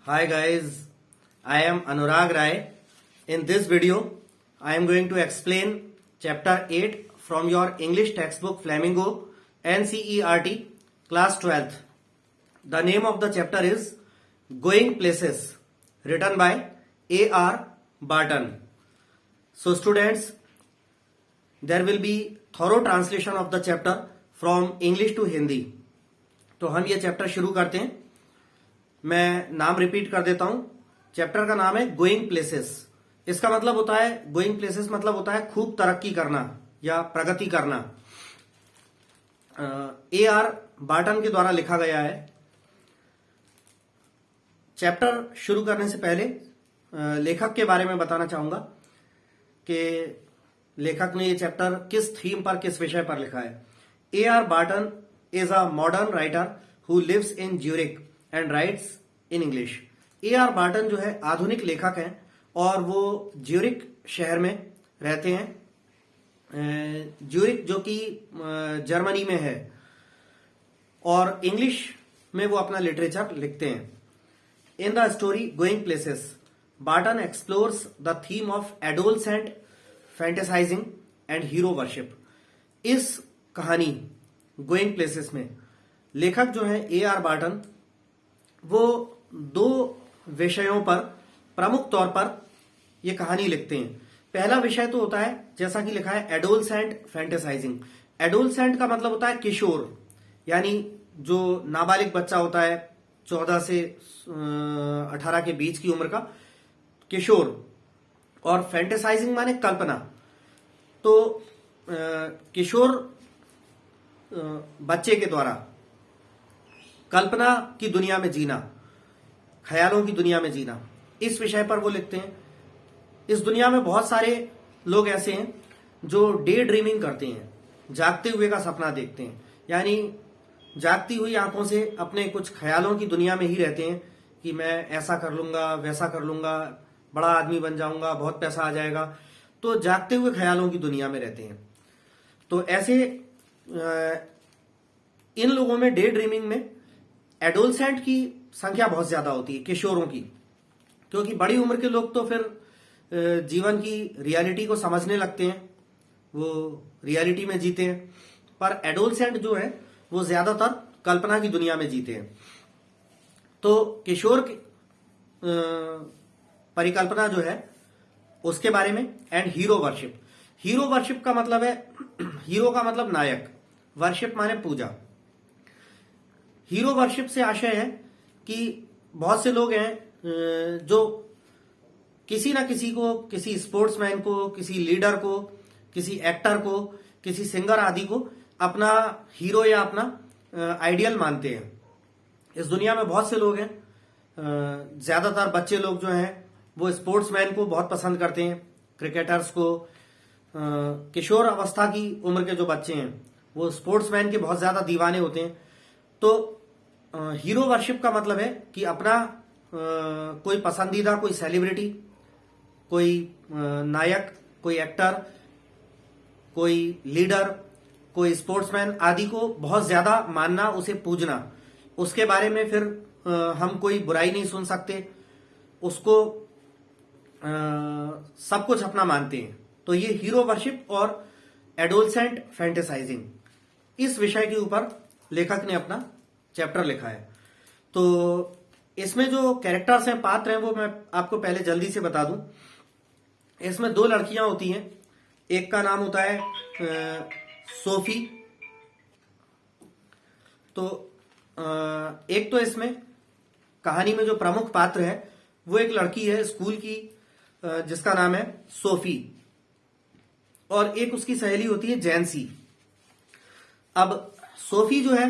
Hi guys, I am Anurag Rai. In this video, I am going to explain chapter 8 from your English textbook Flamingo NCERT class 12th. The name of the chapter is Going Places, written by A.R. Barton. So students, there will be thorough translation of the chapter from English to Hindi. तो हम ये chapter शुरू करते हैं. मैं नाम repeat कर देता हूं. चैप्टर का नाम है गोइंग प्लेसेस. इसका मतलब होता है, गोइंग प्लेसेस मतलब होता है खूब तरक्की करना या प्रगति करना. A.R. बार्टन के द्वारा लिखा गया है. चैप्टर शुरू करने से पहले लेखक के बारे में बताना चाहूंगा कि लेखक ने ये चैप्टर किस थीम पर, किस विषय पर लिखा है. A.R. Barton is a modern writer who lives in Zurich and writes in English. A.R. Barton जो है आधुनिक लेखक हैं और वो ज्यूरिक शहर में रहते हैं. ज्यूरिक जो कि जर्मनी में है, और इंग्लिश में वो अपना लिटरेचर लिखते हैं. In the story going places, Barton explores the theme of adolescent fantasising and hero worship. इस कहानी गोइंग प्लेसेस में लेखक जो है A.R. बार्टन, वो दो विषयों पर प्रमुख तौर पर ये कहानी लिखते हैं. पहला विषय तो होता है, जैसा कि लिखा है, एडोलसेंट फैंटेसाइजिंग. एडोलसेंट का मतलब होता है किशोर, यानी जो नाबालिग बच्चा होता है 14 से 18 के बीच की उम्र का किशोर. और फैंटेसाइजिंग माने कल्पना. तो किशोर बच्चे के द्वारा कल्पना की दुनिया में जीना, ख्यालों की दुनिया में जीना, इस विषय पर वो लिखते हैं. इस दुनिया में बहुत सारे लोग ऐसे हैं जो डे ड्रीमिंग करते हैं, जागते हुए का सपना देखते हैं, यानी जागती हुई आंखों से अपने कुछ ख्यालों की दुनिया में ही रहते हैं कि मैं ऐसा कर लूंगा, वैसा कर लूंगा, बड़ा आदमी बन जाऊंगा, बहुत पैसा आ जाएगा. तो जागते हुए ख्यालों की दुनिया में रहते हैं. तो ऐसे इन लोगों में डे ड्रीमिंग में एडोलसेंट की संख्या बहुत ज्यादा होती है, किशोरों की. क्योंकि बड़ी उम्र के लोग तो फिर जीवन की रियलिटी को समझने लगते हैं, वो रियलिटी में जीते हैं. पर एडोलसेंट जो है वो ज्यादातर कल्पना की दुनिया में जीते हैं. तो किशोर की परिकल्पना जो है उसके बारे में. And hero worship. Hero worship का मतलब है, हीरो का मतलब नायक, वर्शिप माने पूजा. हीरो वर्शिप से आशय है कि बहुत से लोग हैं जो किसी ना किसी को, किसी स्पोर्ट्समैन को, किसी लीडर को, किसी एक्टर को, किसी सिंगर आदि को अपना हीरो या अपना आइडियल मानते हैं. इस दुनिया में बहुत से लोग हैं, ज्यादातर बच्चे लोग जो हैं वो स्पोर्ट्समैन को बहुत पसंद करते हैं, क्रिकेटर्स को. किशोर अवस्था की उम्र के जो बच्चे हैं वो स्पोर्ट्समैन के बहुत ज्यादा दीवाने होते हैं. तो हीरो वर्शिप का मतलब है कि अपना कोई पसंदीदा, कोई सेलिब्रिटी, कोई नायक, कोई एक्टर, कोई लीडर, कोई स्पोर्ट्समैन आदि को बहुत ज्यादा मानना, उसे पूजना. उसके बारे में फिर हम कोई बुराई नहीं सुन सकते, उसको सब कुछ अपना मानते हैं. तो ये हीरो वर्शिप और एडोलसेंट फैंटेसाइजिंग, इस विषय के ऊपर लेखक ने अपना चैप्टर लिखा है. तो इसमें जो कैरेक्टर्स हैं, पात्र हैं, वो मैं आपको पहले जल्दी से बता दूं. इसमें दो लड़कियां होती हैं. एक का नाम होता है सोफी. तो एक तो इसमें कहानी में जो प्रमुख पात्र है वो एक लड़की है स्कूल की, जिसका नाम है सोफी, और एक उसकी सहेली होती है जैंसी. अब सोफी जो है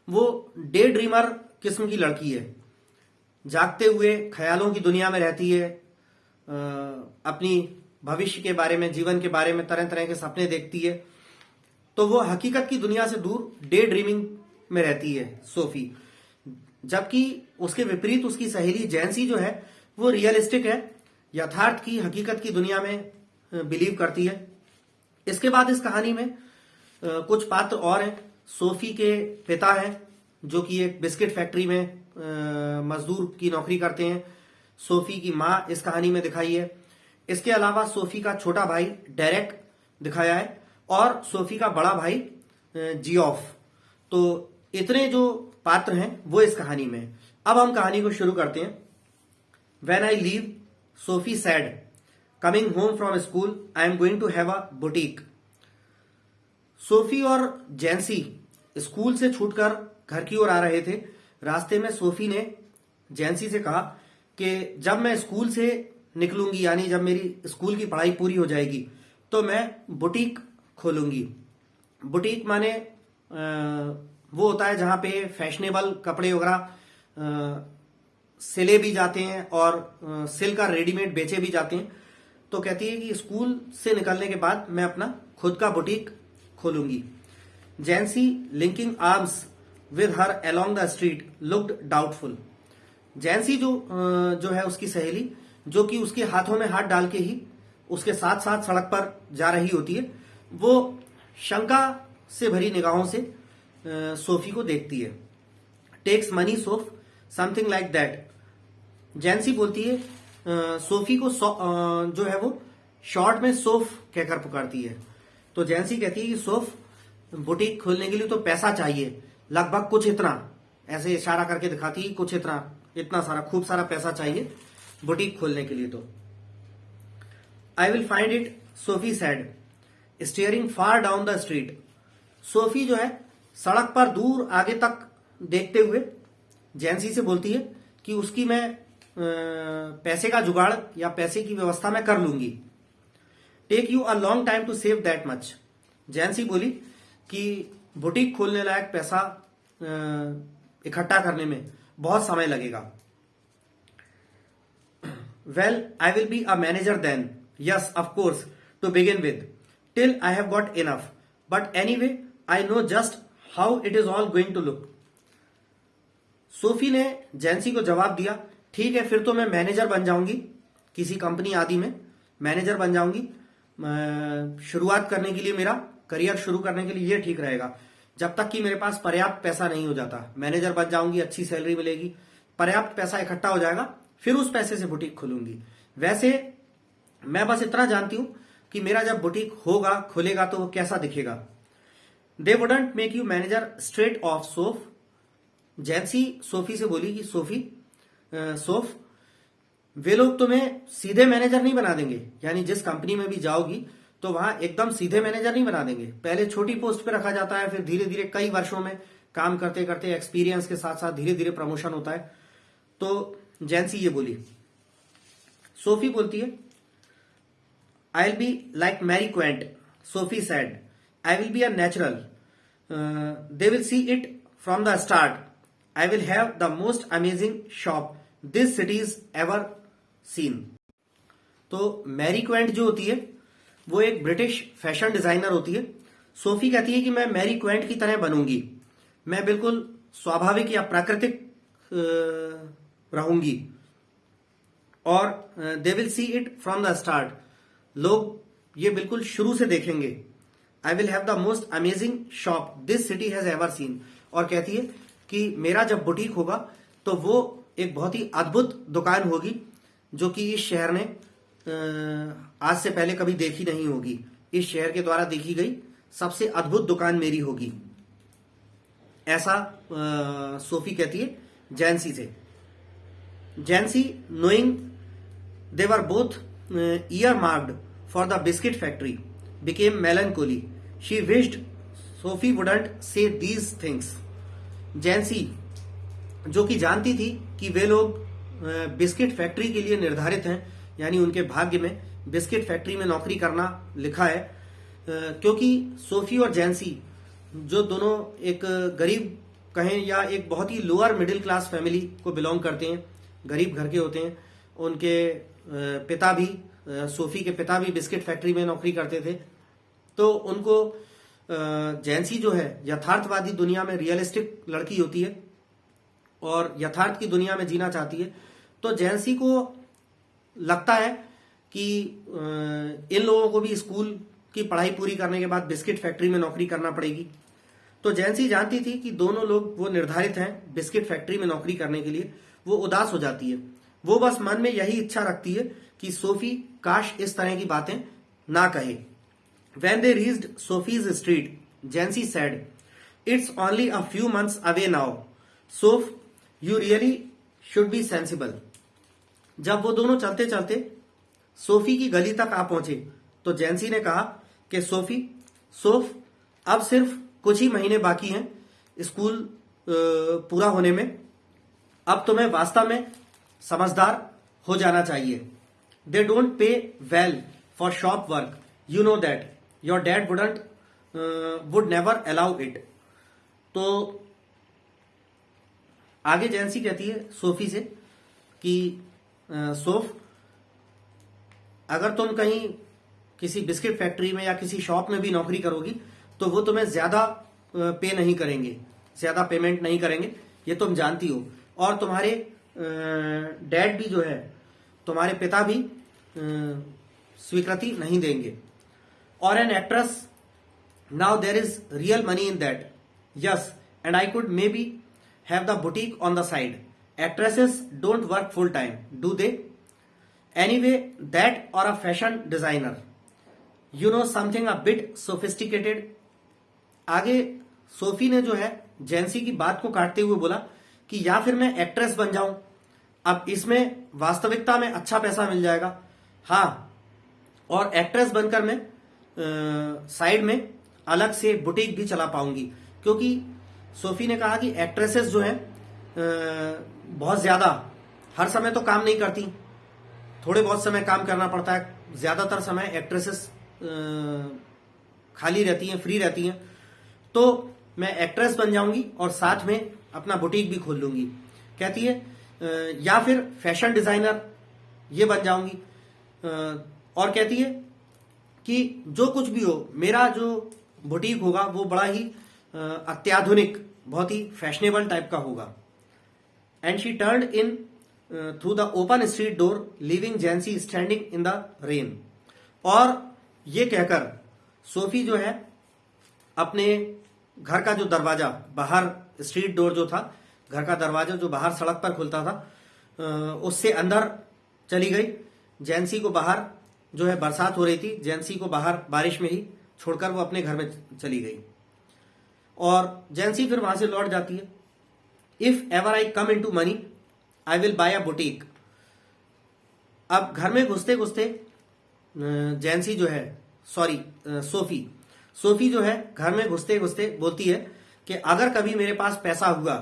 वो डे ड्रीमर किस्म की लड़की है, जागते हुए ख्यालों की दुनिया में रहती है, अपनी भविष्य के बारे में, जीवन के बारे में तरह तरह के सपने देखती है. तो वो हकीकत की दुनिया से दूर डे ड्रीमिंग में रहती है सोफी. जबकि उसके विपरीत उसकी सहेली जैंसी जो है वो रियलिस्टिक है, यथार्थ की, हकीकत की दुनिया में बिलीव करती है. इसके बाद इस कहानी में कुछ पात्र और हैं. सोफी के पिता हैं जो कि एक बिस्किट फैक्ट्री में मजदूर की नौकरी करते हैं। सोफी की माँ इस कहानी में दिखाई है। इसके अलावा सोफी का छोटा भाई डेरेक दिखाया है और सोफी का बड़ा भाई जियोफ। तो इतने जो पात्र हैं वो इस कहानी में हैं। अब हम कहानी को शुरू करते हैं। When I leave, Sophie said, coming home from school, I am going to have a boutique. Sophie और जैंसी स्कूल से छूटकर घर की ओर आ रहे थे। रास्ते में सोफी ने जैंसी से कहा कि जब मैं स्कूल से निकलूंगी, यानी जब मेरी स्कूल की पढ़ाई पूरी हो जाएगी, तो मैं बुटीक खोलूंगी। बुटीक माने वो होता है जहां पे फैशनेबल कपड़े वगैरह सिले भी जाते हैं और सिल का रेडीमेड बेचे भी जाते हैं। तो कहती है कि स्कूल से निकलने के बाद मैं अपना खुद का बुटीक खोलूंगी। Jancy linking arms with her along the street looked doubtful. Jancy जो है उसकी सहेली, जो कि उसके हाथों में हाथ डाल के ही उसके साथ साथ सड़क पर जा रही होती है, वो शंका से भरी निगाहों से सोफी को देखती है। Takes money Soph, something like that. Jancy बोलती है सोफी को जो है वो शॉर्ट में सोफ कहकर पुकारती है। तो जैंसी कहती है कि सोफ, बुटीक खोलने के लिए तो पैसा चाहिए, लगभग कुछ इतना, ऐसे इशारा करके दिखाती है कुछ इतना सारा, खूब सारा पैसा चाहिए बुटीक खोलने के लिए। तो I will find it, Sophie sad, steering far down the street. Sophie जो है सड़क पर दूर आगे तक देखते हुए जैंसी से बोलती है कि उसकी मैं पैसे का जुगाड़ या पैसे की व्यवस्था मैं कर लूंगी। Take you a long time to save that much. Jancy बोली कि बुटीक खोलने लायक पैसा इकट्ठा करने में बहुत समय लगेगा। Well, I will be a manager then, yes of course, to begin with, till I have got enough, but anyway I know just how it is all going to look. Sophie ने Jancy को जवाब दिया, ठीक है, फिर तो मैं manager बन जाऊंगी, किसी कंपनी आदि में मैनेजर बन जाऊंगी। शुरुआत करने के लिए, मेरा करियर शुरू करने के लिए ये ठीक रहेगा, जब तक कि मेरे पास पर्याप्त पैसा नहीं हो जाता। मैनेजर बन जाऊंगी, अच्छी सैलरी मिलेगी, पर्याप्त पैसा इकट्ठा हो जाएगा, फिर उस पैसे से बुटीक खोलूंगी। वैसे मैं बस इतना जानती हूं कि मेरा जब बुटीक होगा, खुलेगा, तो वो कैसा दिखेगा। They wouldn't make you manager straight off, Soph. Jancy Sophie से बोली कि सोफ, वे लोग तुम्हें सीधे मैनेजर नहीं बना देंगे, यानी जिस कंपनी में भी जाओगी तो वहां एकदम सीधे मैनेजर नहीं बना देंगे। पहले छोटी पोस्ट पे रखा जाता है, फिर धीरे धीरे कई वर्षों में काम करते करते एक्सपीरियंस के साथ साथ धीरे धीरे प्रमोशन होता है। तो जैंसी ये बोली। सोफी बोलती है, I will be like Mary Quant, Sophie said, I will be a natural, they will see it from the start, I will have the most amazing shop this city is ever seen. तो Mary Quant जो होती है वो एक British fashion designer होती है। Sophie कहती है कि मैं मैरी क्वेंट की तरह बनूंगी, मैं बिल्कुल स्वाभाविक या प्राकृतिक रहूंगी, और दे will see it from the start, लोग ये बिल्कुल शुरू से देखेंगे। आई will have the most amazing shop this city has ever seen. और कहती है कि मेरा जब बुटीक होगा तो वो एक बहुत ही अद्भुत दुकान होगी, जो कि इस शहर ने आज से पहले कभी देखी नहीं होगी। इस शहर के द्वारा देखी गई सबसे अद्भुत दुकान मेरी होगी, ऐसा सोफी कहती है जैंसी से। Jancy, knowing they were both earmarked for the biscuit factory, became melancholy. She wished Sophie wouldn't say these things. Jancy, जो कि जानती थी कि वे लोग बिस्किट फैक्ट्री के लिए निर्धारित हैं, यानी उनके भाग्य में बिस्किट फैक्ट्री में नौकरी करना लिखा है, क्योंकि सोफी और जैंसी जो दोनों एक गरीब कहें या एक बहुत ही लोअर मिडिल क्लास फैमिली को बिलोंग करते हैं, गरीब घर के होते हैं। उनके पिता भी, सोफी के पिता भी बिस्किट फैक्ट्री में नौकरी करते थे। तो उनको जैंसी जो है यथार्थवादी दुनिया में रियलिस्टिक लड़की होती है और यथार्थ की दुनिया में जीना चाहती है। तो जैंसी को लगता है कि इन लोगों को भी स्कूल की पढ़ाई पूरी करने के बाद बिस्किट फैक्ट्री में नौकरी करना पड़ेगी। तो जैंसी जानती थी कि दोनों लोग वो निर्धारित हैं बिस्किट फैक्ट्री में नौकरी करने के लिए। वो उदास हो जाती है। वो बस मन में यही इच्छा रखती है कि सोफी काश इस तरह की बातें ना कहे। When they reached Sophie's street, Jancy said, "It's only a few months away now. Soph, you really should be sensible." जब वो दोनों चलते चलते सोफी की गली तक आ पहुंचे तो जैंसी ने कहा कि सोफ, अब सिर्फ कुछ ही महीने बाकी हैं स्कूल पूरा होने में। अब तुम्हें वास्तव में समझदार हो जाना चाहिए। They don't pay well for shop work. You know that. Your dad would never allow it. तो आगे जैंसी कहती है सोफी से कि सोफ, अगर तुम कहीं किसी बिस्किट फैक्ट्री में या किसी शॉप में भी नौकरी करोगी तो वो तुम्हें ज्यादा पे नहीं करेंगे, ज्यादा पेमेंट नहीं करेंगे, ये तुम जानती हो। और तुम्हारे डैड भी जो है, तुम्हारे पिता भी स्वीकृति नहीं देंगे। Or an actress, now there is real money in that. Yes, and I could maybe have the boutique on the side. Actresses don't work full time, do they? Anyway, that or a fashion designer, you know something a bit sophisticated. आगे Sophie ने जो है जैंसी की बात को काटते हुए बोला कि या फिर मैं एक्ट्रेस बन जाऊं, अब इसमें वास्तविकता में अच्छा पैसा मिल जाएगा। हाँ, और एक्ट्रेस बनकर मैं साइड में अलग से बुटीक भी चला पाऊंगी। क्योंकि सोफी ने कहा कि एक्ट्रेसेस जो हैं बहुत ज्यादा हर समय तो काम नहीं करती, थोड़े बहुत समय काम करना पड़ता है। ज्यादातर समय एक्ट्रेसेस खाली रहती हैं, फ्री रहती हैं। तो मैं एक्ट्रेस बन जाऊंगी और साथ में अपना बुटीक भी खोल लूंगी। कहती है या फिर फैशन डिजाइनर ये बन जाऊंगी। और कहती है कि जो कुछ भी हो, मेरा जो बुटीक होगा वो बड़ा ही अत्याधुनिक, बहुत ही फैशनेबल टाइप का होगा। And she turned in through the open street door, leaving Jancy standing in the rain. और ये कहकर सोफी जो है अपने घर का जो दरवाजा, बाहर स्ट्रीट डोर जो था, घर का दरवाजा जो बाहर सड़क पर खुलता था, उससे अंदर चली गई। जैंसी को बाहर जो है बरसात हो रही थी, जैंसी को बाहर बारिश में ही छोड़कर वो अपने घर में चली गई। और जैंसी फिर वहां से लौट जाती है। If ever I come into money I will buy a boutique. अब घर में घुसते घुसते जैंसी जो है, सोफी जो है घर में घुसते घुसते बोलती है कि अगर कभी मेरे पास पैसा हुआ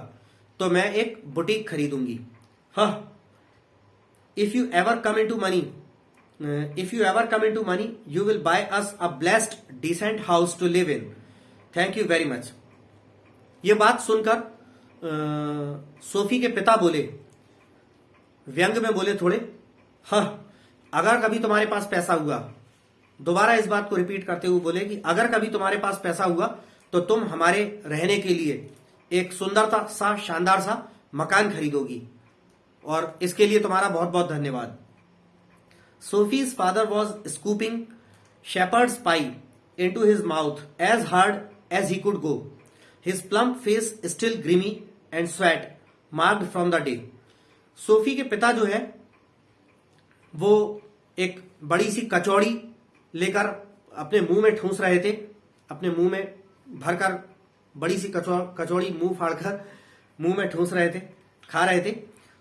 तो मैं एक बुटीक खरीदूंगी। हाँ, if you ever come into money you will buy us a blessed decent house to live in. Thank you very much. ये बात सुनकर सोफी के पिता बोले, व्यंग में बोले थोड़े, हाँ, अगर कभी तुम्हारे पास पैसा हुआ, दोबारा इस बात को रिपीट करते हुए बोले कि अगर कभी तुम्हारे पास पैसा हुआ तो तुम हमारे रहने के लिए एक सुंदर सा शानदार सा मकान खरीदोगी, और इसके लिए तुम्हारा बहुत बहुत धन्यवाद। Sophie's father was scooping shepherd's pie into his mouth as hard as he could go, his plump face still grimy and sweat marked from the day. Sophie के पिता जो है वो एक बड़ी सी कचौड़ी लेकर अपने मुंह में ठूंस रहे थे, अपने मुंह में भरकर बड़ी सी कचौड़ी मुंह फाड़कर मुंह में ठूंस रहे थे, खा रहे थे।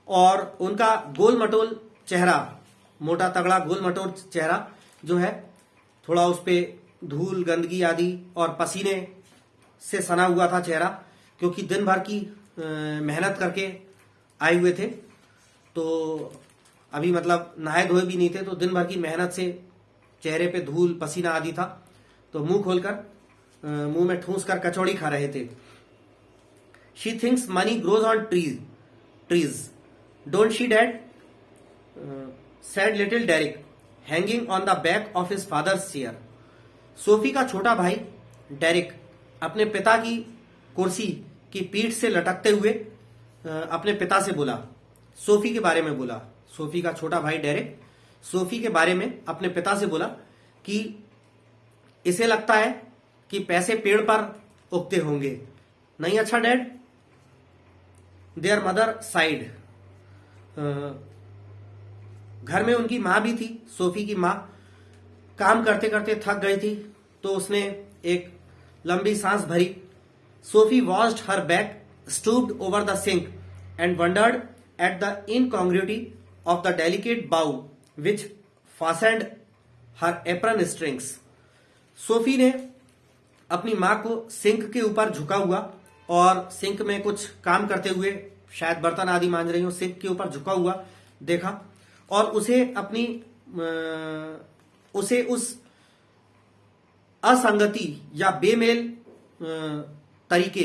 और उनका गोल मटोल चेहरा, मोटा तगड़ा गोल मटोल चेहरा जो है, थोड़ा उस पे धूल, गंदगी आदि और पसीने से सना हुआ था चेहरा, क्योंकि दिन भर की मेहनत करके आए हुए थे। तो अभी मतलब नहाए धोए भी नहीं थे, तो दिन भर की मेहनत से चेहरे पे धूल, पसीना आदि था। तो मुंह खोलकर मुंह में ठूंस कर कचौड़ी खा रहे थे। She thinks money grows on trees don't she dad, said little Derrick hanging on the back of his father's chair. Sophie का छोटा भाई डेरिक अपने पिता की कुर्सी की पीठ से लटकते हुए अपने पिता से बोला, सोफी के बारे में बोला। सोफी का छोटा भाई डेरिक सोफी के बारे में अपने पिता से बोला कि इसे लगता है कि पैसे पेड़ पर उगते होंगे। नहीं अच्छा डैड? There mother side. घर में उनकी माँ भी थी, सोफी की माँ। काम करते करते थक गई थी तो उसने एक लंबी सांस भरी। Sophie washed her back, stooped over the sink and wondered at the incongruity of the delicate bow which fastened her apron strings. Sophie ने अपनी माँ को सिंक के ऊपर झुका हुआ और सिंक में कुछ काम करते हुए, शायद बर्तन आदि मांज रही हो, सिंक के ऊपर झुका हुआ देखा और उसे उस असंगति या बेमेल तरीके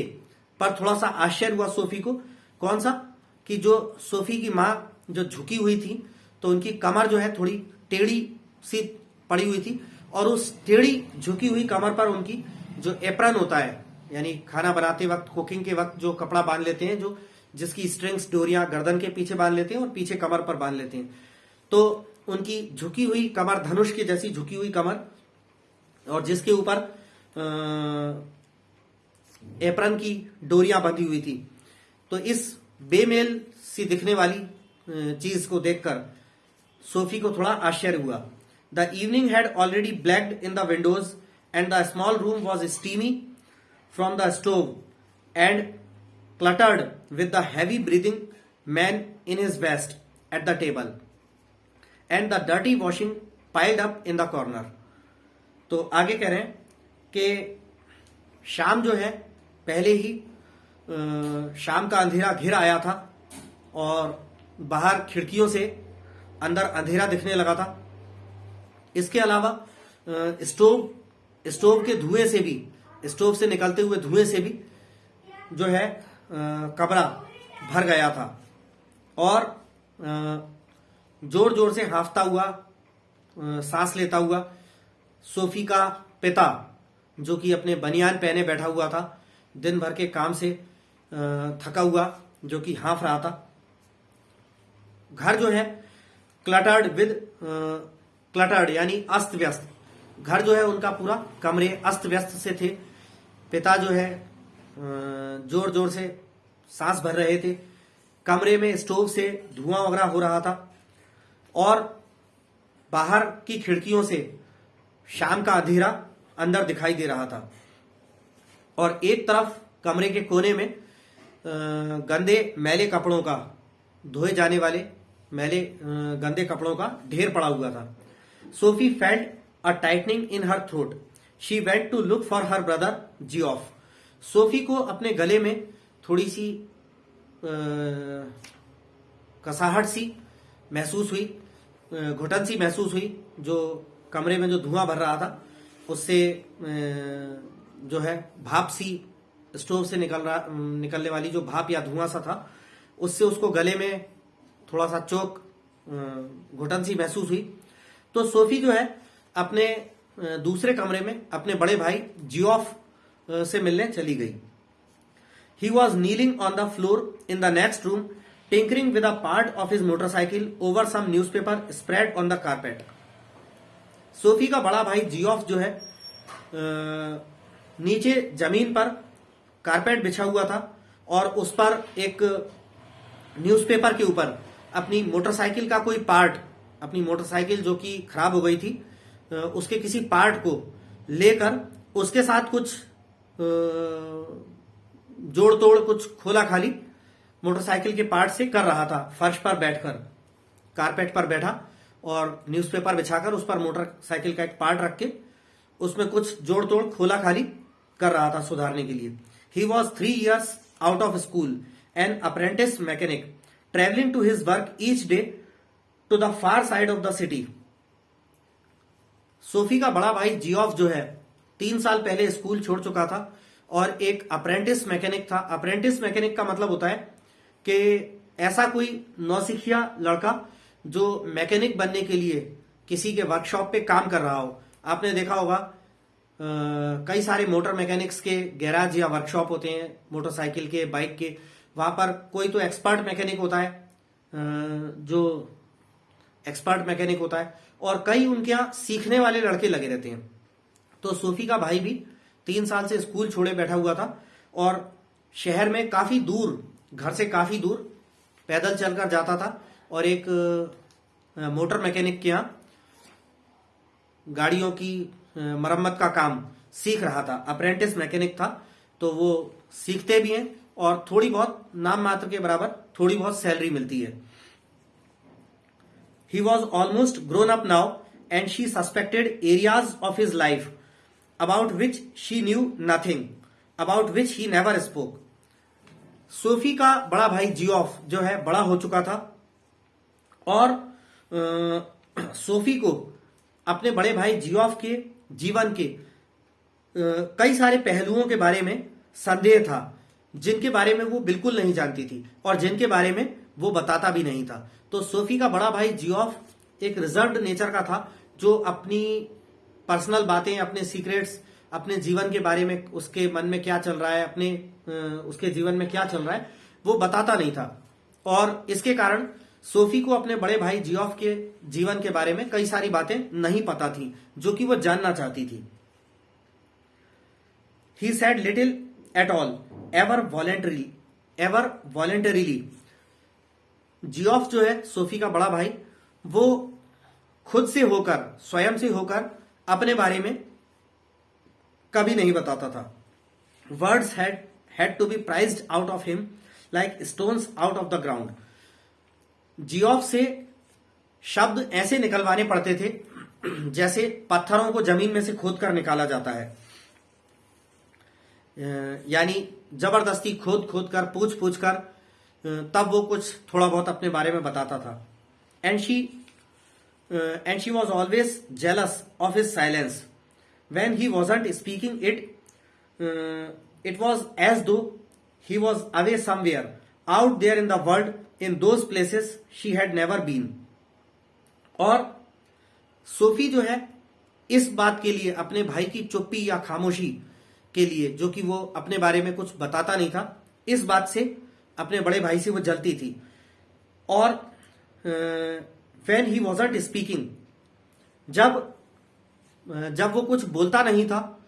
पर थोड़ा सा आश्चर्य हुआ सोफी को। कौन सा? कि जो सोफी की माँ जो झुकी हुई थी तो उनकी कमर जो है थोड़ी टेढ़ी सी पड़ी हुई थी और उस टेढ़ी झुकी हुई कमर पर उनकी जो एप्रन होता है, यानी खाना बनाते वक्त, कुकिंग के वक्त जो कपड़ा बांध लेते हैं, जो जिसकी स्ट्रिंग्स, डोरियां गर्दन के पीछे बांध लेते हैं और पीछे कमर पर बांध लेते हैं, तो उनकी झुकी हुई कमर, धनुष की जैसी झुकी हुई कमर और जिसके ऊपर एप्रन की डोरियां बंधी हुई थी। तो इस बेमेल सी दिखने वाली चीज को देखकर सोफी को थोड़ा आश्चर्य हुआ। The evening had already blacked in the Windows and the small room was steamy from the stove and cluttered with the heavy breathing man in his vest at the table and the dirty washing piled up in the corner. तो आगे कह रहे हैं कि शाम जो है पहले ही शाम का अंधेरा घिर आया था और बाहर खिड़कियों से अंदर अंधेरा दिखने लगा था। इसके अलावा स्टोव के धुएं से भी, स्टोव से निकलते हुए धुएं से भी जो है कमरा भर गया था और जोर जोर से हांफता हुआ, सांस लेता हुआ सोफी का पिता, जो कि अपने बनियान पहने बैठा हुआ था, दिन भर के काम से थका हुआ, जो कि हांफ रहा था। घर जो है क्लटर्ड यानी अस्त व्यस्त, घर जो है उनका पूरा कमरे अस्त व्यस्त से थे। पिता जो है जोर जोर से सांस भर रहे थे, कमरे में स्टोव से धुआं वगैरह हो रहा था और बाहर की खिड़कियों से शाम का अंधेरा अंदर दिखाई दे रहा था और एक तरफ कमरे के कोने में गंदे मैले कपड़ों का, धोए जाने वाले मैले गंदे कपड़ों का ढेर पड़ा हुआ था। Sophie felt a tightening in her throat, she went to look for her brother Geoff. Sophie को अपने गले में थोड़ी सी कसाहट सी महसूस हुई, घुटन सी महसूस हुई, जो कमरे में जो धुआं भर रहा था उससे जो है भाप सी, स्टोव से निकलने वाली जो भाप या धुआं सा था, उससे उसको गले में थोड़ा सा चोक, घुटन सी महसूस हुई। तो सोफी जो है अपने दूसरे कमरे में अपने बड़े भाई जियोफ से मिलने चली गई। He was kneeling on the floor in the next room, tinkering with a part of his motorcycle over some newspaper spread on the carpet. Sophie का बड़ा भाई जियोफ जो है नीचे जमीन पर कारपेट बिछा हुआ था और उस पर एक न्यूज़पेपर के ऊपर अपनी मोटरसाइकिल का कोई पार्ट, अपनी मोटरसाइकिल जो कि खराब हो गई थी, उसके किसी पार्ट को लेकर उसके साथ कुछ जोड़ तोड़, कुछ खोला खाली मोटरसाइकिल के पार्ट से कर रहा था। फर्श पर बैठकर, कारपेट पर बैठा और न्यूज़पेपर बिछाकर उस पर मोटरसाइकिल का एक पार्ट रख के उसमें कुछ जोड़ तोड़, खोला खाली कर रहा था सुधारने के लिए। He was 3 years out of school, an apprentice mechanic, travelling to his work each day to the far side of the city. सोफी का बड़ा भाई जियोफ जो है 3 साल पहले स्कूल छोड़ चुका था और एक अप्रेंटिस मैकेनिक था। अप्रेंटिस मैकेनिक का मतलब होता है कि ऐसा कोई नौसिखिया लड़का जो मैकेनिक बनने के लिए किसी के वर्कशॉप पे काम कर रहा हो। आपने देखा होगा कई सारे मोटर मैकेनिक्स के गैराज या वर्कशॉप होते हैं, मोटरसाइकिल के, बाइक के। वहां पर कोई तो एक्सपर्ट मैकेनिक होता है, जो एक्सपर्ट मैकेनिक होता है, और कई उनके यहाँ सीखने वाले लड़के लगे रहते हैं। तो सोफी का भाई भी 3 साल से स्कूल छोड़े बैठा हुआ था और शहर में काफी दूर, घर से काफी दूर पैदल चलकर जाता था और एक मोटर मैकेनिक के यहाँ गाड़ियों की मरम्मत का काम सीख रहा था। अप्रेंटिस मैकेनिक था, तो वो सीखते भी हैं और थोड़ी बहुत नाम मात्र के बराबर थोड़ी बहुत सैलरी मिलती है। He was almost grown up now and she suspected areas of his life about which she knew nothing, about which he never spoke. Sophie का बड़ा भाई जियोफ जो है बड़ा हो चुका था और सोफी को अपने बड़े भाई जियोफ के जीवन के कई सारे पहलुओं के बारे में संदेह था, जिनके बारे में वो बिल्कुल नहीं जानती थी और जिनके बारे में वो बताता भी नहीं था। तो सोफी का बड़ा भाई जियोफ एक रिजर्व्ड नेचर का था, जो अपनी पर्सनल बातें, अपने सीक्रेट्स, अपने जीवन के बारे में, उसके मन में क्या चल रहा है, उसके जीवन में क्या चल रहा है, वो बताता नहीं था। और इसके कारण सोफी को अपने बड़े भाई जियोफ के जीवन के बारे में कई सारी बातें नहीं पता थी, जो कि वो जानना चाहती थी। He said little at all, ever voluntarily. Geoff जो है सोफी का बड़ा भाई, वो खुद से होकर, स्वयं से होकर अपने बारे में कभी नहीं बताता था। Words had to be prized out of him like stones out of the ground. Geoff से शब्द ऐसे निकलवाने पड़ते थे जैसे पत्थरों को जमीन में से खोद कर निकाला जाता है, यानी जबरदस्ती खोद कर, पूछ कर तब वो कुछ थोड़ा बहुत अपने बारे में बताता था। And she was always jealous of his silence when he wasn't speaking it was as though he was away somewhere out there in the world in those places she had never been. और Sophie जो है इस बात के लिए, अपने भाई की चुप्पी या खामोशी के लिए, जो कि वो अपने बारे में कुछ बताता नहीं था, इस बात से अपने बड़े भाई से वो जलती थी। और व्हेन ही वॉजंट स्पीकिंग, जब वो कुछ बोलता नहीं था,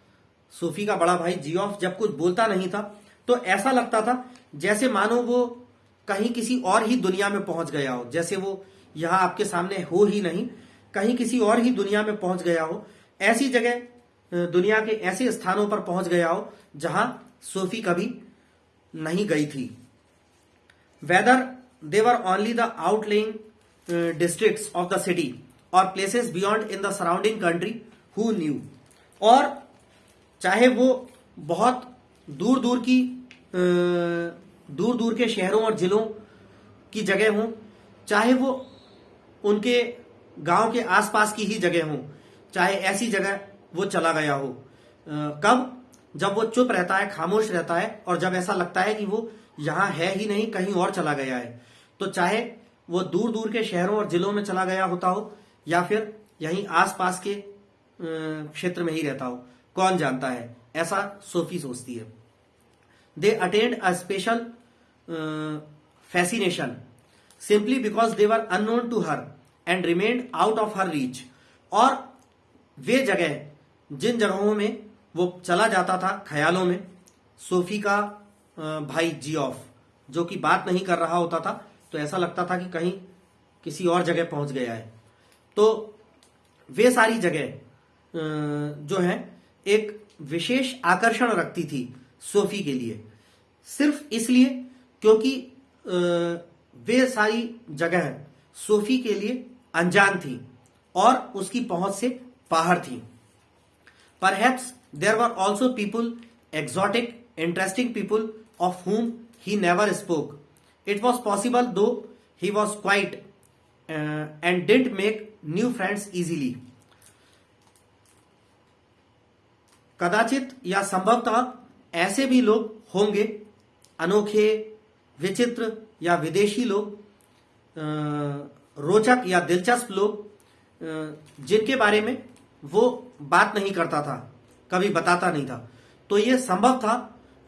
सोफी का बड़ा भाई जियोफ जब कुछ बोलता नहीं था, तो ऐसा लगता था जैसे मानो वो कहीं किसी और ही दुनिया में पहुंच गया हो, जैसे वो यहां आपके सामने हो ही नहीं, कहीं किसी और ही दुनिया में पहुंच गया हो, ऐसी जगह, दुनिया के ऐसे स्थानों पर पहुंच गया हो जहां सोफी कभी नहीं गई थी। Whether they were only the outlying districts of the city or places beyond in the surrounding country who knew. और चाहे वो बहुत दूर दूर के शहरों और जिलों की जगह हो, चाहे वो उनके गांव के आसपास की ही जगह हो, चाहे ऐसी जगह वो चला गया हो, कब? जब वो चुप रहता है, खामोश रहता है, और जब ऐसा लगता है कि वो यहां है ही नहीं, कहीं और चला गया है। तो चाहे वो दूर दूर के शहरों और जिलों में चला गया होता हो या फिर यहीं आसपास के क्षेत्र में ही रहता हो, कौन जानता है, ऐसा सोफी सोचती है। They attend a special fascination simply because they were unknown to her and remained out of her reach. और वे जगह, जिन जगहों में वो चला जाता था ख्यालों में, सोफी का भाई जियोफ जो कि बात नहीं कर रहा होता था, तो ऐसा लगता था कि कहीं किसी और जगह पहुंच गया है। तो वे सारी जगह जो है एक विशेष आकर्षण रखती थी सोफी के लिए, सिर्फ इसलिए क्योंकि वे सारी जगह सोफी के लिए अनजान थी और उसकी पहुंच से बाहर थी। Perhaps there were also people, exotic, interesting people of whom he never spoke. It was possible, though he was quiet and didn't make new friends easily. कदाचित या संभवतः ऐसे भी लोग होंगे, अनोखे, विचित्र या विदेशी लोग, रोचक या दिलचस्प लोग, जिनके बारे में वो बात नहीं करता था, कभी बताता नहीं था। तो ये संभव था,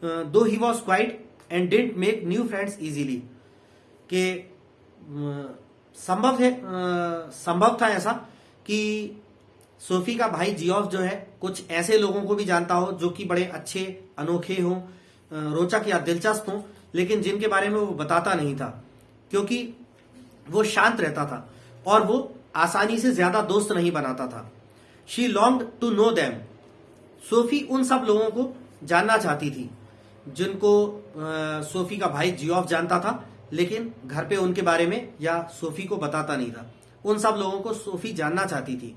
दो he was quiet and didn't make new friends easily, कि संभव था ऐसा कि सोफी का भाई जियोफ जो है कुछ ऐसे लोगों को भी जानता हो जो कि बड़े अच्छे, अनोखे हों, रोचक या दिलचस्प हों, लेकिन जिनके बारे में वो बताता नहीं था क्योंकि वो शांत रहता था और वो आसानी से ज्यादा दोस्त नहीं बनाता था। She longed to know them. Sophie उन सब लोगों को जानना चाहती थी जिनको सोफी का भाई जियोफ जानता था, लेकिन घर पे उनके बारे में या सोफी को बताता नहीं था। उन सब लोगों को सोफी जानना चाहती थी।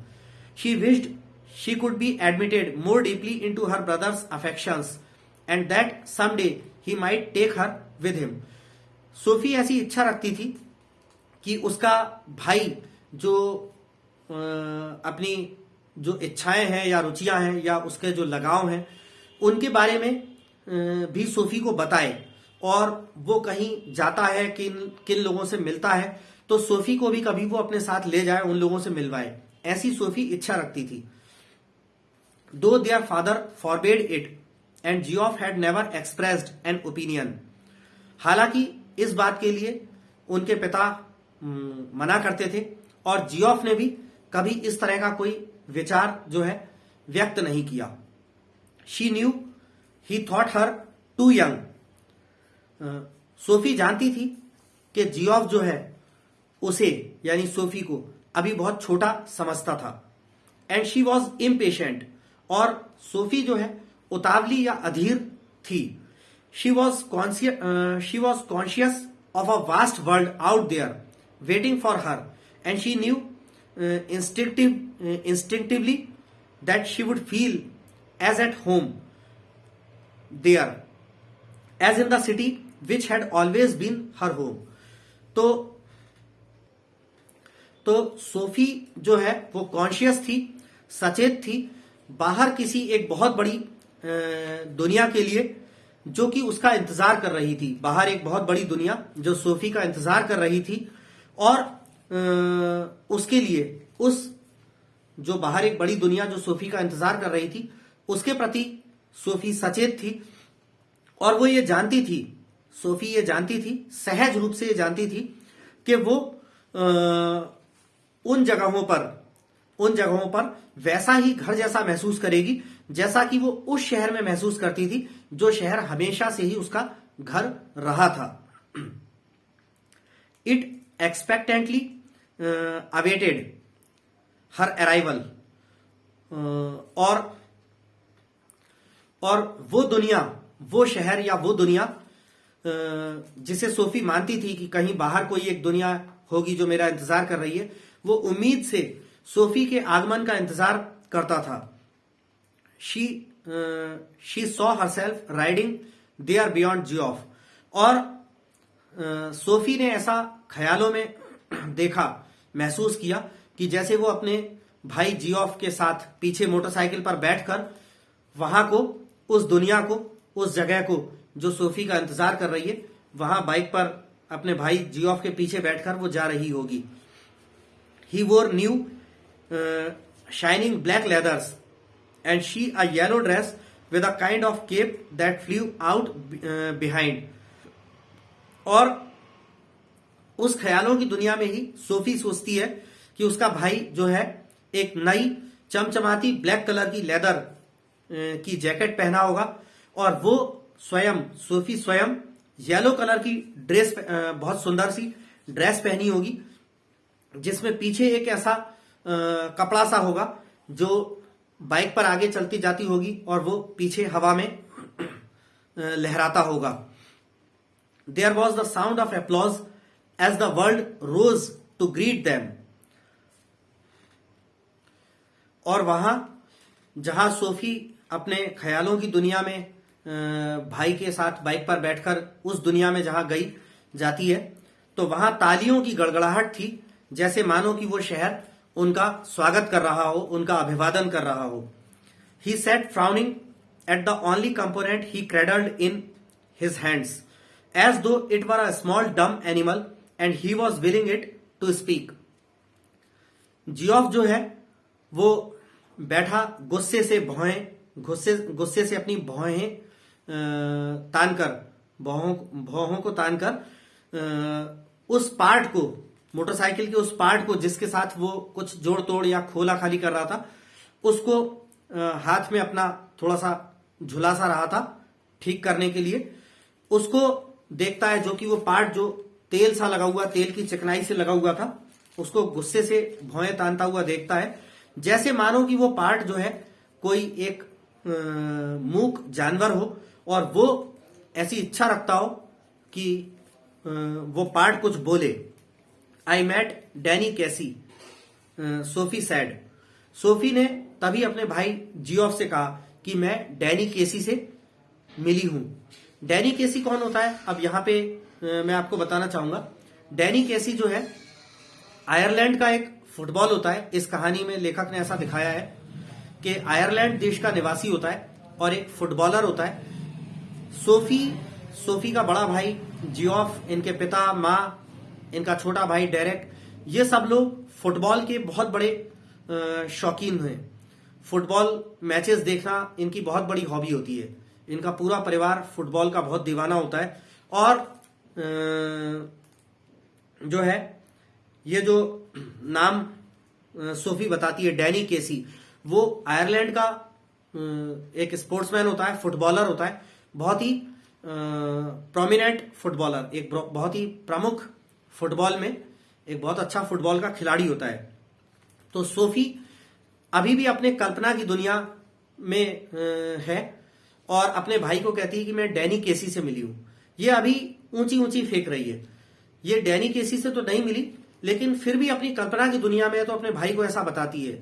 She wished she could be admitted more deeply into her brother's affections and that someday he might take her with him. Sophie ऐसी इच्छा रखती थी कि उसका भाई जो अपनी जो इच्छाएं हैं या रुचियां हैं या उसके जो लगाव हैं उनके बारे में भी सोफी को बताए, और वो कहीं जाता है किन किन लोगों से मिलता है तो सोफी को भी कभी वो अपने साथ ले जाए, उन लोगों से मिलवाए। ऐसी सोफी इच्छा रखती थी। दो their father forbade it and Geoff had never expressed an opinion. हालांकि इस बात के लिए उनके पिता मना करते थे और जियोफ ने भी कभी इस तरह का कोई विचार जो है व्यक्त नहीं किया। She knew he thought her too young. Sophie जानती थी कि जियोफ जो है उसे यानी सोफी को अभी बहुत छोटा समझता था। And she was impatient. और सोफी जो है उतावली या अधीर थी। She was conscious of a vast world out there waiting for her and she knew instinctively that she would feel as at home there as in the city which had always been her home। तो Sophie जो है वो conscious थी, सचेत थी बाहर किसी एक बहुत बड़ी दुनिया के लिए जो कि उसका इंतजार कर रही थी। बाहर एक बहुत बड़ी दुनिया जो सोफी का इंतजार कर रही थी, और उसके लिए उस जो बाहर एक बड़ी दुनिया जो सोफी का इंतजार कर रही थी उसके प्रति सोफी सचेत थी। और वो ये जानती थी, सोफी ये जानती थी, सहज रूप से ये जानती थी कि वो उन जगहों पर वैसा ही घर जैसा महसूस करेगी जैसा कि वो उस शहर में महसूस करती थी जो शहर हमेशा से ही उसका घर रहा था। It expectantly awaited her arrival. और वो दुनिया, वो शहर या वो दुनिया जिसे सोफी मानती थी कि कहीं बाहर कोई एक दुनिया होगी जो मेरा इंतजार कर रही है, वो उम्मीद से सोफी के आगमन का इंतजार करता था। She saw herself riding there beyond Geoff. और सोफी ने ऐसा ख्यालों में देखा, महसूस किया कि जैसे वो अपने भाई जियोफ के साथ पीछे मोटरसाइकिल पर बैठकर वहां को, उस दुनिया को, उस जगह को जो सोफी का इंतजार कर रही है, वहां बाइक पर अपने भाई जियोफ के पीछे बैठकर वो जा रही होगी। ही वोर new shining black leathers and she a yellow dress with a kind of kept that flu out behind. और उस ख्यालों की दुनिया में ही सोफी सोचती है कि उसका भाई जो है एक नई चमचमाती ब्लैक कलर की लेदर की जैकेट पहना होगा, और वो स्वयं, सोफी स्वयं येलो कलर की ड्रेस, बहुत सुंदर सी ड्रेस पहनी होगी जिसमें पीछे एक ऐसा कपड़ा सा होगा जो बाइक पर आगे चलती जाती होगी और वो पीछे हवा में लहराता होगा। There was the sound of applause as the world rose to greet them. और वहां जहां सोफी अपने ख्यालों की दुनिया में भाई के साथ बाइक पर बैठकर उस दुनिया में जहां गई जाती है, तो वहां तालियों की गड़गड़ाहट थी, जैसे मानो कि वो शहर उनका स्वागत कर रहा हो, उनका अभिवादन कर रहा हो। He sat frowning at the only component he cradled in his hands as though it were a small dumb animal and he was willing it to speak. Geoff जो है वो बैठा गुस्से से अपनी भौहें तानकर, भौहों को तानकर उस पार्ट को, मोटरसाइकिल के उस पार्ट को जिसके साथ वो कुछ जोड़ तोड़ या खोला खाली कर रहा था, उसको हाथ में अपना थोड़ा सा झुला सा रहा था ठीक करने के लिए। उसको देखता है, जो कि वो पार्ट जो तेल सा लगा हुआ, तेल की चिकनाई से लगा हुआ था, उसको गुस्से से भौएं तानता हुआ देखता है, जैसे मानो कि वो पार्ट जो है कोई एक मूक जानवर हो और वो ऐसी इच्छा रखता हो कि वो पार्ट कुछ बोले। I met Danny Casey, Sophie said. Sophie ने तभी अपने भाई जियोफ से कहा कि मैं डैनी केसी से मिली हूं। डैनी केसी कौन होता है, अब यहां पे मैं आपको बताना चाहूंगा। डैनी केसी जो है आयरलैंड का एक फुटबॉल होता है। इस कहानी में लेखक ने ऐसा दिखाया है कि आयरलैंड देश का निवासी होता है और एक फुटबॉलर होता है। सोफी का बड़ा भाई जियोफ, इनके पिता, माँ, इनका छोटा भाई डेरेक, ये सब लोग फुटबॉल के बहुत बड़े शौकीन हैं। फुटबॉल मैचेस देखना इनकी बहुत बड़ी हॉबी होती है। इनका पूरा परिवार फुटबॉल का बहुत दीवाना होता है। और जो है ये जो नाम सोफी बताती है डैनी केसी, वो आयरलैंड का एक स्पोर्ट्समैन होता है, फुटबॉलर होता है, बहुत ही प्रोमिनेंट फुटबॉलर, एक बहुत ही प्रमुख फुटबॉल में एक बहुत अच्छा फुटबॉल का खिलाड़ी होता है। तो सोफी अभी भी अपने कल्पना की दुनिया में है और अपने भाई को कहती है कि मैं डैनी केसी से मिली हूं। ये अभी ऊंची ऊंची फेंक रही है, ये डैनी केसी से तो नहीं मिली, लेकिन फिर भी अपनी कल्पना की दुनिया में है तो अपने भाई को ऐसा बताती है,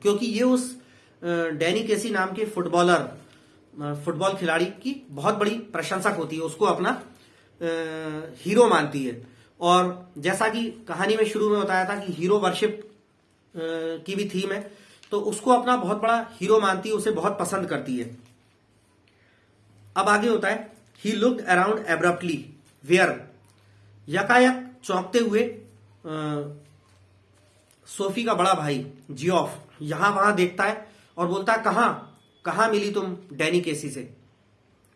क्योंकि ये उस डैनी केसी नाम के फुटबॉल खिलाड़ी की बहुत बड़ी प्रशंसक होती है, उसको अपना हीरो मानती है। और जैसा कि कहानी में शुरू में बताया था कि हीरो वर्शिप की भी थीम है, तो उसको अपना बहुत बड़ा हीरो मानती है, उसे बहुत पसंद करती है। अब आगे होता है, he looked around abruptly where. यकायक चौंकते हुए सोफी का बड़ा भाई जियोफ यहां वहां देखता है और बोलता है, कहां मिली तुम डैनी केसी से?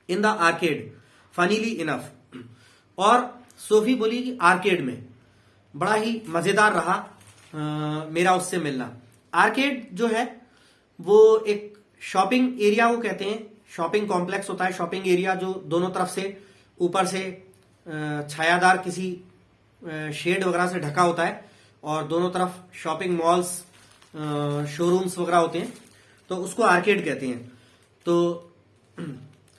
इन द आर्केड फनीली इनफ। और सोफी बोली कि आर्केड में। बड़ा ही मजेदार रहा मेरा उससे मिलना। आर्केड जो है वो एक शॉपिंग एरिया को कहते हैं, शॉपिंग कॉम्प्लेक्स होता है, शॉपिंग एरिया जो दोनों तरफ से ऊपर से छायादार किसी शेड वगैरह से ढका होता है और दोनों तरफ शॉपिंग मॉल्स, शोरूम्स वगैरह होते हैं, तो उसको आर्केड कहते हैं। तो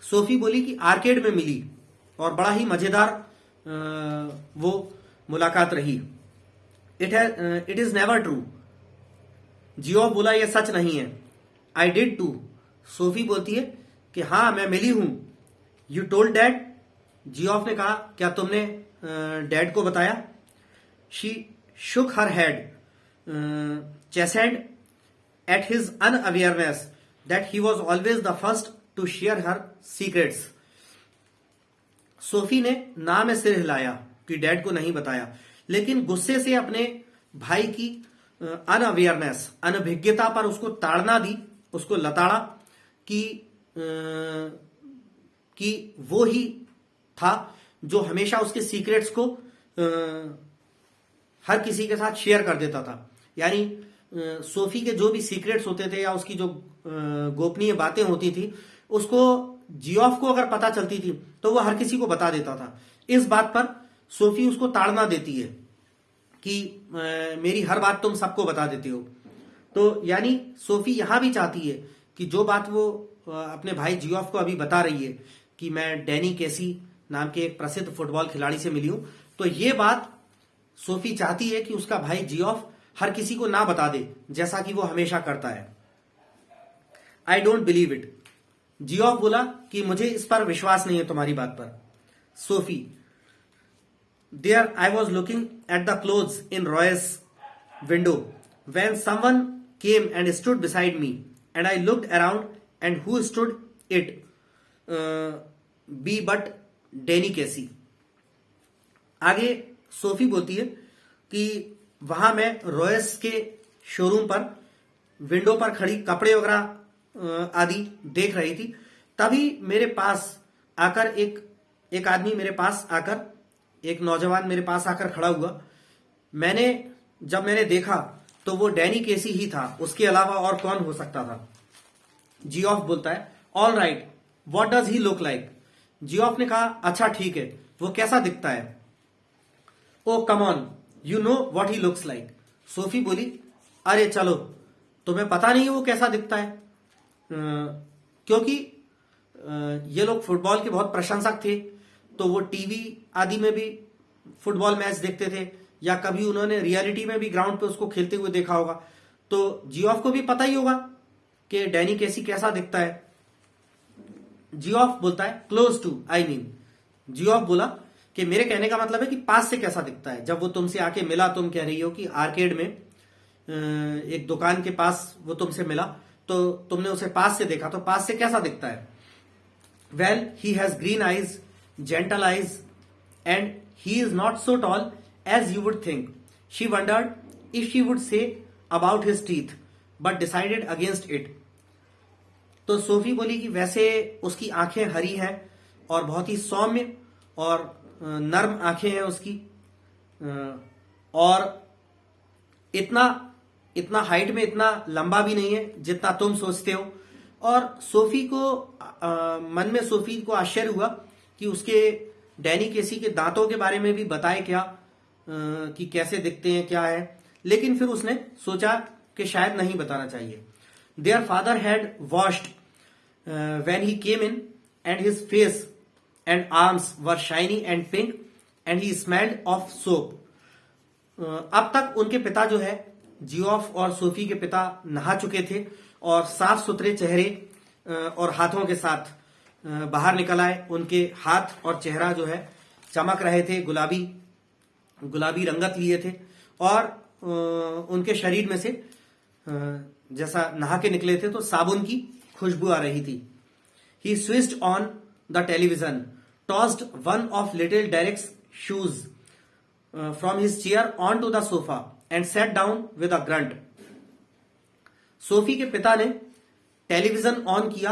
सोफी बोली कि आर्केड में मिली और बड़ा ही मजेदार वो मुलाकात रही। It is never true. Geoff बोला ये सच नहीं है। I did to. सोफी बोलती है कि हाँ मैं मिली हूं। You told dad. जियोफ ने कहा क्या तुमने डैड को बताया? She shook her head, chased at his unawareness that he was always the first to share her secrets. Sophie ने ना में सिर हिलाया कि डैड को नहीं बताया, लेकिन गुस्से से अपने भाई की अनअवेयरनेस, अनभिज्ञता पर उसको ताड़ना दी, उसको लताड़ा कि वो ही था जो हमेशा उसके सीक्रेट्स को हर किसी के साथ शेयर कर देता था। यानी सोफी के जो भी सीक्रेट्स होते थे या उसकी जो गोपनीय बातें होती थी, उसको जियोफ को अगर पता चलती थी तो वो हर किसी को बता देता था। इस बात पर सोफी उसको ताड़ना देती है कि मेरी हर बात तुम सबको बता देते हो। तो यानी सोफी यहां भी चाहती है कि जो बात वो अपने भाई जियोफ को अभी बता रही है कि मैं डैनी केसी नाम के एक प्रसिद्ध फुटबॉल खिलाड़ी से मिली हूं, तो ये बात सोफी चाहती है कि उसका भाई जियोफ हर किसी को ना बता दे, जैसा कि वो हमेशा करता है। I don't believe it. Geoff बोला कि मुझे इस पर विश्वास नहीं है तुम्हारी बात पर। Sophie, there I was looking at the clothes in Royce window when someone came and stood beside me and I looked around and who stood it be but Danny Casey. आगे सोफी बोलती है कि वहां मैं Royce के showroom पर window पर खड़ी कपड़े वगैरह आदि देख रही थी, तभी मेरे पास आकर एक आदमी मेरे पास आकर, एक नौजवान मेरे पास आकर खड़ा हुआ। जब मैंने देखा तो वो डैनी केसी ही था, उसके अलावा और कौन हो सकता था। जियोफ बोलता है all right, what does he look like. Geoff ने कहा अच्छा ठीक है, वो कैसा दिखता है। Oh come on, you know what he looks like. Sophie बोली अरे चलो, तुम्हें पता नहीं है वो कैसा दिखता है। क्योंकि ये लोग फुटबॉल के बहुत प्रशंसक थे, तो वो टीवी आदि में भी फुटबॉल मैच देखते थे, या कभी उन्होंने रियलिटी में भी ग्राउंड पे उसको खेलते हुए देखा होगा। तो जियोफ को भी पता ही होगा कि डैनी केसी कैसा दिखता है। जियोफ बोलता है close to, I mean. Geoff बोला कि मेरे कहने का मतलब है कि पास से कैसा दिखता है। जब वो तुमसे आके मिला, तुम कह रही हो कि आर्केड में एक दुकान के पास वो तुमसे मिला, तो तुमने उसे पास से देखा, तो पास से कैसा दिखता है। Well he has green eyes, gentle eyes, and he is not so tall as you would think. She wondered if she would say about his teeth but decided against it. तो सोफी बोली कि वैसे उसकी आंखें हरी हैं और बहुत ही सौम्य और नर्म आंखें हैं उसकी, और इतना हाइट में इतना लंबा भी नहीं है जितना तुम सोचते हो। और सोफी को मन में सोफी को आश्चर्य हुआ कि उसके डैनी केसी के दांतों के बारे में भी बताए क्या, कि कैसे दिखते हैं क्या है। लेकिन फिर उसने सोचा कि शायद नहीं बताना चाहिए। Their father had washed when he came in and his face and arms were shiny and pink and he smelled of soap. अब तक उनके पिता जो है, जियोफ और सोफी के पिता नहा चुके थे और साफ सुथरे चेहरे और हाथों के साथ बाहर निकल आए। उनके हाथ और चेहरा जो है चमक रहे थे, गुलाबी रंगत लिए थे, और उनके शरीर में से जैसा नहा के निकले थे तो साबुन की खुशबू आ रही थी। He switched on the television, tossed one of little Derek's shoes from his chair onto the sofa and sat down with a grunt. Sophie के पिता ने टेलीविजन ऑन किया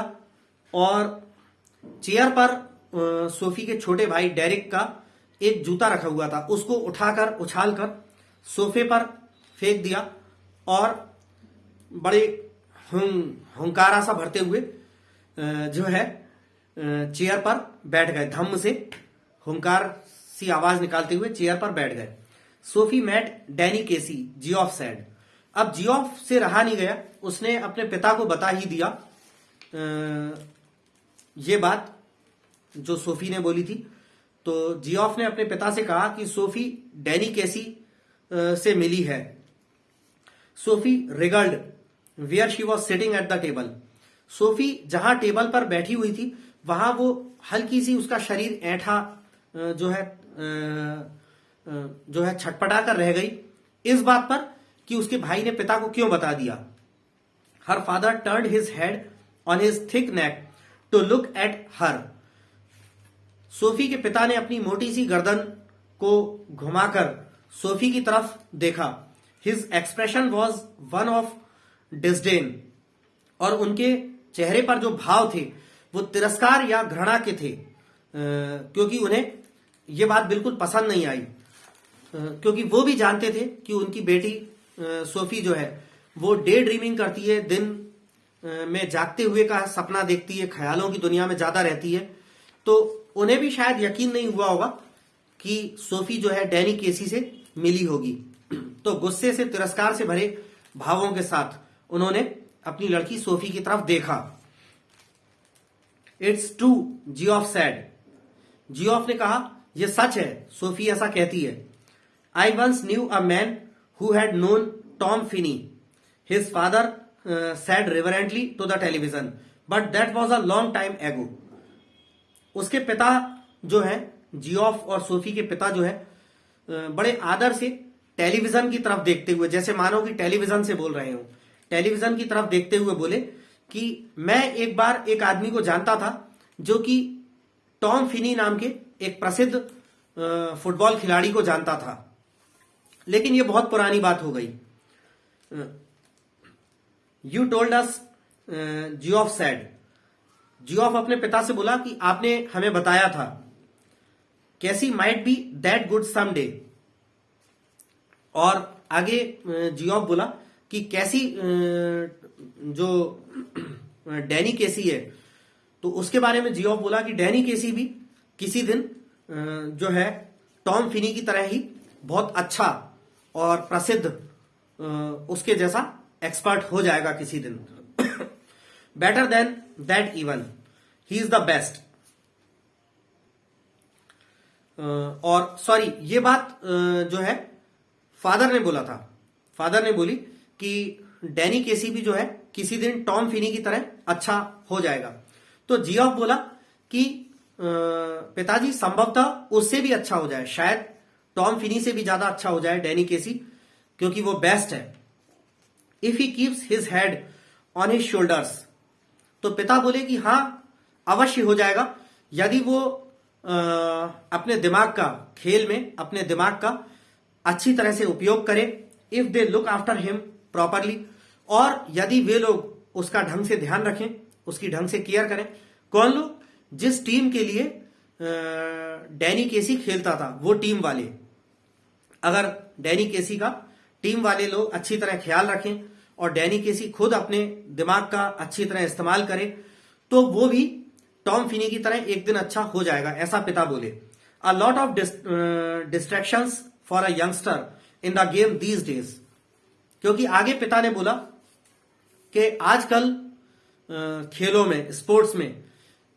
और चेयर पर सोफी के छोटे भाई डेरिक का एक जूता रखा हुआ था, उसको उठाकर उछालकर सोफे पर फेंक दिया और बड़े हुंकारा सा भरते हुए जो है चेयर पर बैठ गए। धम्म से हुंकार सी आवाज निकालते हुए चेयर पर बैठ गए। सोफी मेट डैनी केसी, जियोफ सेड। अब जियोफ से रहा नहीं गया, उसने अपने पिता को बता ही दिया ये बात जो सोफी ने बोली थी। तो जियोफ ने अपने पिता से कहा कि सोफी डैनी केसी से मिली है। Sophie wriggled where she was sitting at the table. Sophie जहां टेबल पर बैठी हुई थी वहां वो हल्की सी उसका शरीर ऐंठा जो है छटपटा कर रह गई, इस बात पर कि उसके भाई ने पिता को क्यों बता दिया। Her father turned his head on his thick neck to look at her. Sophie के पिता ने अपनी मोटी सी गर्दन को घुमाकर सोफी की तरफ देखा। His expression was one of disdain, और उनके चेहरे पर जो भाव थे वो तिरस्कार या घृणा के थे, क्योंकि उन्हें ये बात बिल्कुल पसंद नहीं आई, क्योंकि वो भी जानते थे कि उनकी बेटी सोफी जो है वो डे ड्रीमिंग करती है, दिन में जागते हुए का सपना देखती है, ख्यालों की दुनिया में ज्यादा रहती है। तो उन्हें भी शायद यकीन नहीं हुआ होगा कि सोफी जो है डैनी केसी से मिली होगी। तो गुस्से से, तिरस्कार से भरे भावों के साथ उन्होंने अपनी लड़की सोफी की तरफ देखा। It's true, Geoff said. Geoff ने कहा यह सच है, सोफी ऐसा कहती है। I once knew a man who had known Tom Finney, his father said reverently to the television, but that was a long time ago. उसके पिता जो है, जियोफ और सोफी के पिता जो है, बड़े आदर से टेलीविजन की तरफ देखते हुए, जैसे मानो कि टेलीविजन से बोल रहे हो, टेलीविजन की तरफ देखते हुए बोले कि मैं एक बार एक आदमी को जानता था जो कि टॉम फिनी नाम के एक प्रसिद्ध फुटबॉल खिलाड़ी को जानता था, लेकिन यह बहुत पुरानी बात हो गई। You told us, Geoff said. Geoff अपने पिता से बोला कि आपने हमें बताया था, Casey might be that good some day, और आगे जियोफ बोला कि कैसी जो डैनी केसी है, तो उसके बारे में जियोफ बोला कि डैनी केसी भी किसी दिन जो है टॉम फिनी की तरह ही बहुत अच्छा और प्रसिद्ध उसके जैसा एक्सपर्ट हो जाएगा किसी दिन। Better than that even, he is the best. और सॉरी, ये बात जो है फादर ने बोला था, फादर ने बोली कि डैनी केसी भी जो है किसी दिन टॉम फिनी की तरह अच्छा हो जाएगा। तो जियोफ बोला कि पिताजी संभवतः उससे भी अच्छा हो जाए, शायद टॉम फिनी से भी ज्यादा अच्छा हो जाए डैनी केसी, क्योंकि वो बेस्ट है। If he keeps his head on his shoulders, तो पिता बोले कि हाँ अवश्य हो जाएगा यदि वो अपने दिमाग का, खेल में अपने दिमाग का अच्छी तरह से उपयोग करे। If they look after him properly, और यदि वे लोग उसका ढंग से ध्यान रखें, उसकी ढंग से केयर करें। कौन लोग? जिस टीम के लिए डैनी केसी खेलता था वो टीम वाले। अगर डैनी केसी का टीम वाले लोग अच्छी तरह ख्याल रखें और डैनी केसी खुद अपने दिमाग का अच्छी तरह इस्तेमाल करे, तो वो भी टॉम फिनी की तरह एक दिन अच्छा हो जाएगा, ऐसा पिता बोले। A lot of distractions for a youngster in the game these days, क्योंकि आगे पिता ने बोला कि आजकल खेलों में, स्पोर्ट्स में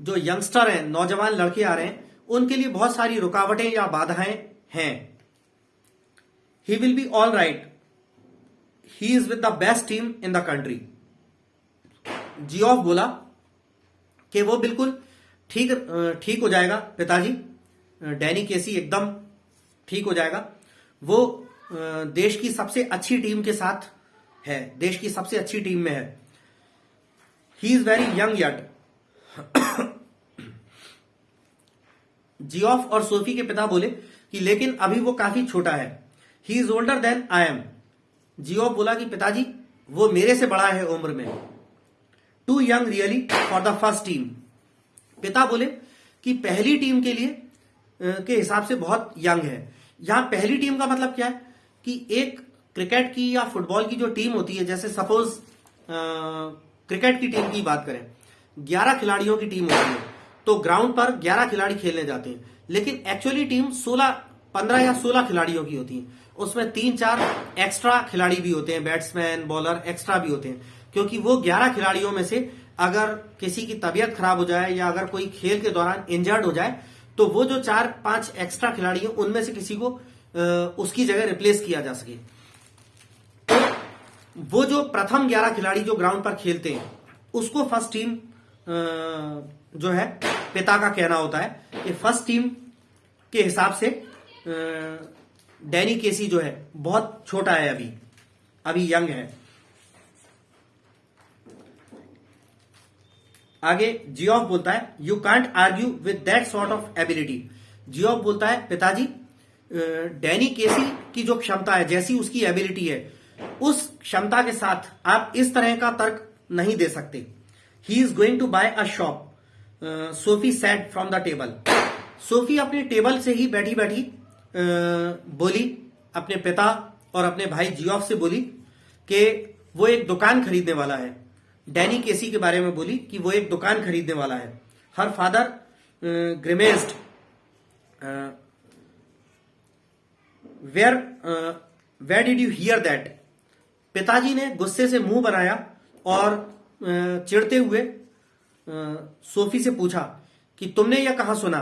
जो यंगस्टर हैं, नौजवान लड़के आ रहे हैं, उनके लिए बहुत सारी रुकावटें या बाधाएं हैं। He will be all right, he is with the best team in the country. Geoff बोला कि वो बिल्कुल ठीक हो जाएगा पिताजी, डैनी केसी एकदम ठीक हो जाएगा। वो देश की सबसे अच्छी टीम के साथ है, देश की सबसे अच्छी टीम में है। He is very young yet. Geoff और सोफी के पिता बोले कि लेकिन अभी वो काफी छोटा है। He is older than I am. Geoff बोला कि पिताजी वो मेरे से बड़ा है उम्र में। Too young really for the first team. पिता बोले कि पहली टीम के लिए के हिसाब से बहुत यंग है। यहां पहली टीम का मतलब क्या है कि एक क्रिकेट की या फुटबॉल की जो टीम होती है, जैसे सपोज क्रिकेट की टीम की बात करें, 11 खिलाड़ियों की टीम होती है, तो ग्राउंड पर 11 खिलाड़ी खेलने जाते हैं, लेकिन एक्चुअली टीम 15 या 16 खिलाड़ियों की होती है। उसमें 3-4 एक्स्ट्रा खिलाड़ी भी होते हैं, बैट्समैन, बॉलर एक्स्ट्रा भी होते हैं, क्योंकि वो 11 खिलाड़ियों में से अगर किसी की तबीयत खराब हो जाए या अगर कोई खेल के दौरान इंजर्ड हो जाए, तो वो जो 4-5 एक्स्ट्रा खिलाड़ी हैं उनमें से किसी को उसकी जगह रिप्लेस किया जा सके। तो वो जो प्रथम 11 खिलाड़ी जो ग्राउंड पर खेलते हैं उसको फर्स्ट टीम जो है पिता का कहना होता है कि फर्स्ट टीम के हिसाब से डैनी केसी जो है बहुत छोटा है, अभी यंग है। आगे जियोफ बोलता है you can't argue with that sort of ability. Geoff बोलता है पिताजी डैनी केसी की जो क्षमता है, जैसी उसकी एबिलिटी है, उस क्षमता के साथ आप इस तरह का तर्क नहीं दे सकते। He is going to buy a shop, Sophie said from the table. Sophie अपने टेबल से ही बैठी बैठी बोली, अपने पिता और अपने भाई जियोफ से बोली कि वो एक दुकान खरीदने वाला है। डैनी केसी के बारे में बोली कि वो एक दुकान खरीदने वाला है। Her father grimaced, where did you hear that. पिताजी ने गुस्से से मुंह बनाया और चिढ़ते हुए सोफी से पूछा कि तुमने यह कहां सुना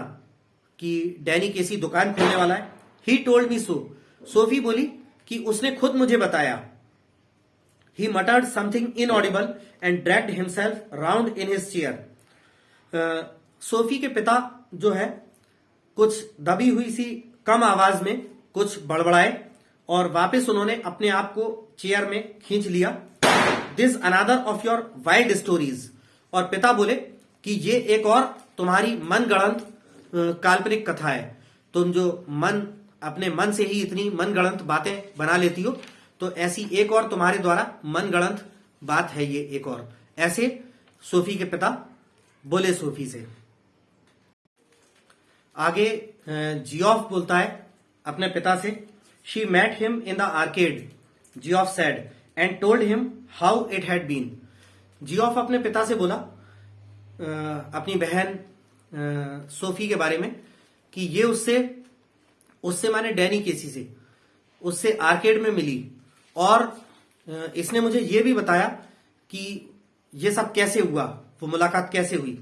कि डैनी केसी दुकान खोलने वाला है। ही टोल्ड मी सो। सोफी बोली कि उसने खुद मुझे बताया। He muttered something inaudible and dragged himself round in his chair. Sophie के पिता जो है कुछ दबी हुई सी कम आवाज में कुछ बड़बड़ाए और वापस उन्होंने अपने आप को चेयर में खींच लिया। This another of your wild stories. और पिता बोले कि ये एक और तुम्हारी मनगढ़ंत काल्पनिक कथा है। तुम जो अपने मन से ही इतनी मनगढ़ंत बातें बना लेती हो, तो ऐसी एक और तुम्हारे द्वारा मनगढ़ंत बात है ये एक और। ऐसे सोफी के पिता बोले सोफी से। आगे जियोफ बोलता है अपने पिता से she met him in the arcade Geoff said and told him how it had been. Geoff अपने पिता से बोला अपनी बहन सोफी के बारे में कि ये उससे माने डैनी केसी से उससे आर्केड में मिली और इसने मुझे ये भी बताया कि ये सब कैसे हुआ, वो मुलाकात कैसे हुई।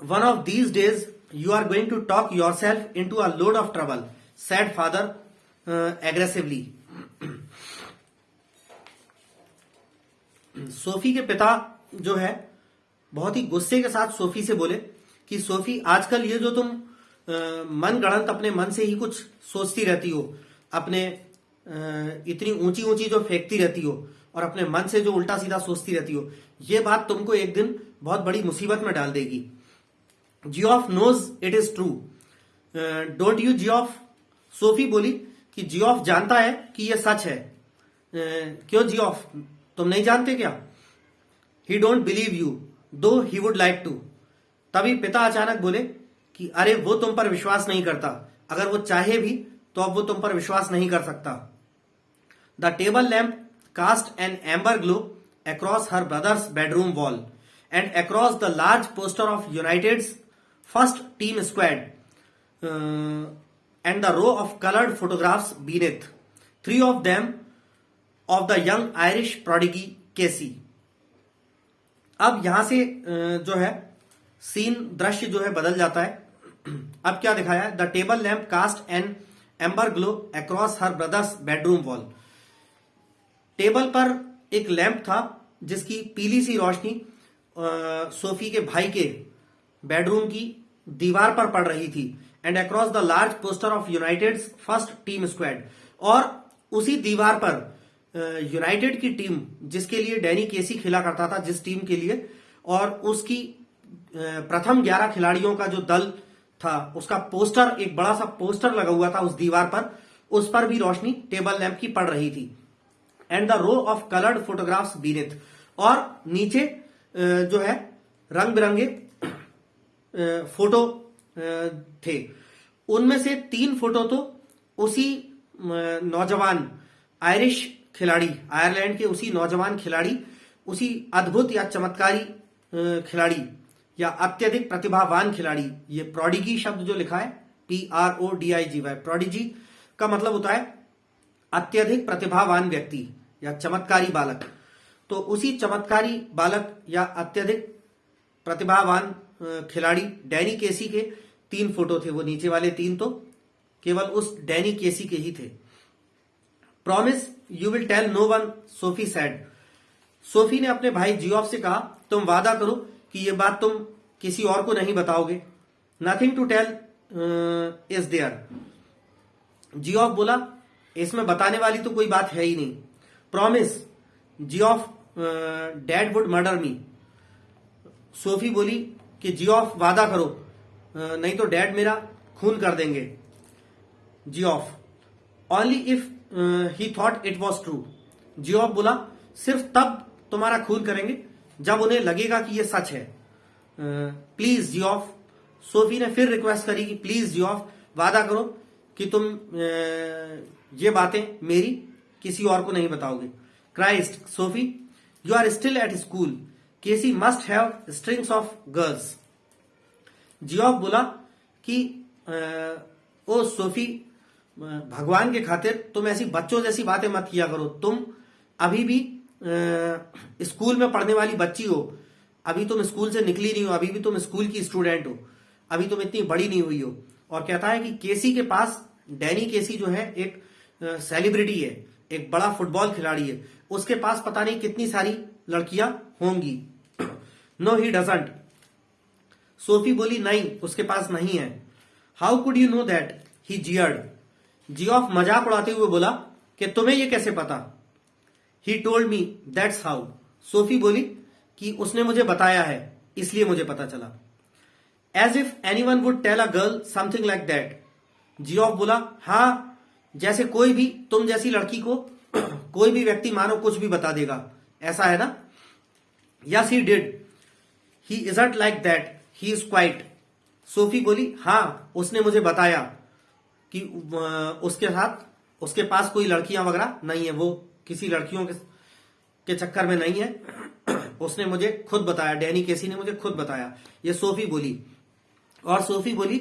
One of these days you are going to talk yourself into a load of trouble, said father aggressively. Sophie के पिता जो है बहुत ही गुस्से के साथ सोफी से बोले कि सोफी, आजकल ये जो तुम मन गढ़ंत अपने मन से ही कुछ सोचती रहती हो, अपने इतनी ऊंची ऊंची जो फेंकती रहती हो और अपने मन से जो उल्टा सीधा सोचती रहती हो, ये बात तुमको एक दिन बहुत बड़ी मुसीबत में डाल देगी। Geoff knows it is true, don't you Geoff? Sophie बोली कि जियोफ जानता है कि यह सच है। क्यों जियोफ, तुम नहीं जानते क्या? ही डोंट बिलीव यू दो ही वुड लाइक टू। तभी पिता अचानक बोले कि अरे वो तुम पर विश्वास नहीं करता, अगर वो चाहे भी तो अब वो तुम पर विश्वास नहीं कर सकता। The table lamp cast an amber glow across her brother's bedroom wall and across the large poster of United's first team squad and the row of coloured photographs beneath, three of them of the young Irish prodigy Casey. अब यहां से जो है scene, दृश्य जो है बदल जाता है। अब क्या दिखाया है? The table lamp cast an amber glow across her brother's bedroom wall. Table पर एक लैंप था जिसकी पीली सी रोशनी सोफी के भाई के बेडरूम की दीवार पर पड़ रही थी। And across the large poster of United first team squad, और उसी दीवार पर यूनाइटेड की टीम जिसके लिए डैनी केसी खेला करता था, जिस टीम के लिए, और उसकी प्रथम 11 खिलाड़ियों का जो दल था उसका पोस्टर, एक बड़ा सा पोस्टर लगा हुआ था उस दीवार पर, उस पर भी रोशनी टेबल लैंप की पड़ रही थी। And the row of coloured photographs beneath, और नीचे जो है रंग बिरंगे फोटो थे। उनमें से 3 फोटो तो उसी नौजवान आयरिश खिलाड़ी, आयरलैंड के उसी नौजवान खिलाड़ी, उसी अद्भुत या चमत्कारी खिलाड़ी या अत्यधिक प्रतिभावान खिलाड़ी, ये प्रोडिगी शब्द जो लिखा है PRODIGY, प्रोडिजी का मतलब होता है अत्यधिक प्रतिभावान व्यक्ति या चमत्कारी बालक। तो उसी चमत्कारी बालक या अत्यधिक प्रतिभावान खिलाड़ी डैनी केसी के 3 फोटो थे। वो नीचे वाले 3 तो केवल उस डैनी केसी के ही थे। Promise you will tell no one, Sophie said. Sophie ने अपने भाई जियोफ से कहा, तुम वादा करो कि ये बात तुम किसी और को नहीं बताओगे। Nothing to tell is there. Geoff बोला, इसमें बताने वाली तो कोई बात है ही नहीं। Promise Geoff dad would murder me. Sophie बोली कि जियोफ वादा करो, नहीं तो डैड मेरा खून कर देंगे। Geoff, only if he thought it was true. Geoff बोला, सिर्फ तब तुम्हारा खून करेंगे जब उन्हें लगेगा कि ये सच है। Please Geoff. सोफी ने फिर रिक्वेस्ट करी कि प्लीज जियोफ, वादा करो कि तुम ये बातें मेरी किसी और को नहीं बताओगे। Christ, Sophie, you are still at school, Casey must have strings of girls. Geoff बोला कि ओ सोफी, भगवान के खातिर तुम ऐसी बच्चों जैसी बातें मत किया करो। तुम अभी भी स्कूल में पढ़ने वाली बच्ची हो, अभी तुम स्कूल से निकली नहीं हो, अभी भी तुम स्कूल की स्टूडेंट हो, अभी तुम इतनी बड़ी नहीं हुई हो। और कहता है कि केसी के पास, डैनी केसी जो है एक सेलिब्रिटी है, एक बड़ा फुटबॉल खिलाड़ी है, उसके पास पता नहीं कितनी सारी लड़कियां होंगी। No he doesn't. सोफी बोली, नहीं, उसके पास नहीं है। How could you know that, he jeered. Geoff मजाक उड़ाते हुए बोला कि तुम्हें ये कैसे पता। He told me that's how. Sophie बोली कि उसने मुझे बताया है, इसलिए मुझे पता चला। As if anyone would tell a girl something like that. Geoff बोला, हाँ, जैसे कोई भी तुम जैसी लड़की को कोई भी व्यक्ति मानो कुछ भी बता देगा, ऐसा है ना। Yes he did, he isn't like that, he is quite. Sophie बोली, हाँ, उसने मुझे बताया कि उसके साथ उसके पास कोई लड़कियां वगैरह नहीं है, वो किसी लड़कियों के चक्कर में नहीं है। उसने मुझे खुद बताया, डैनी केसी ने मुझे खुद बताया, ये सोफी बोली। और सोफी बोली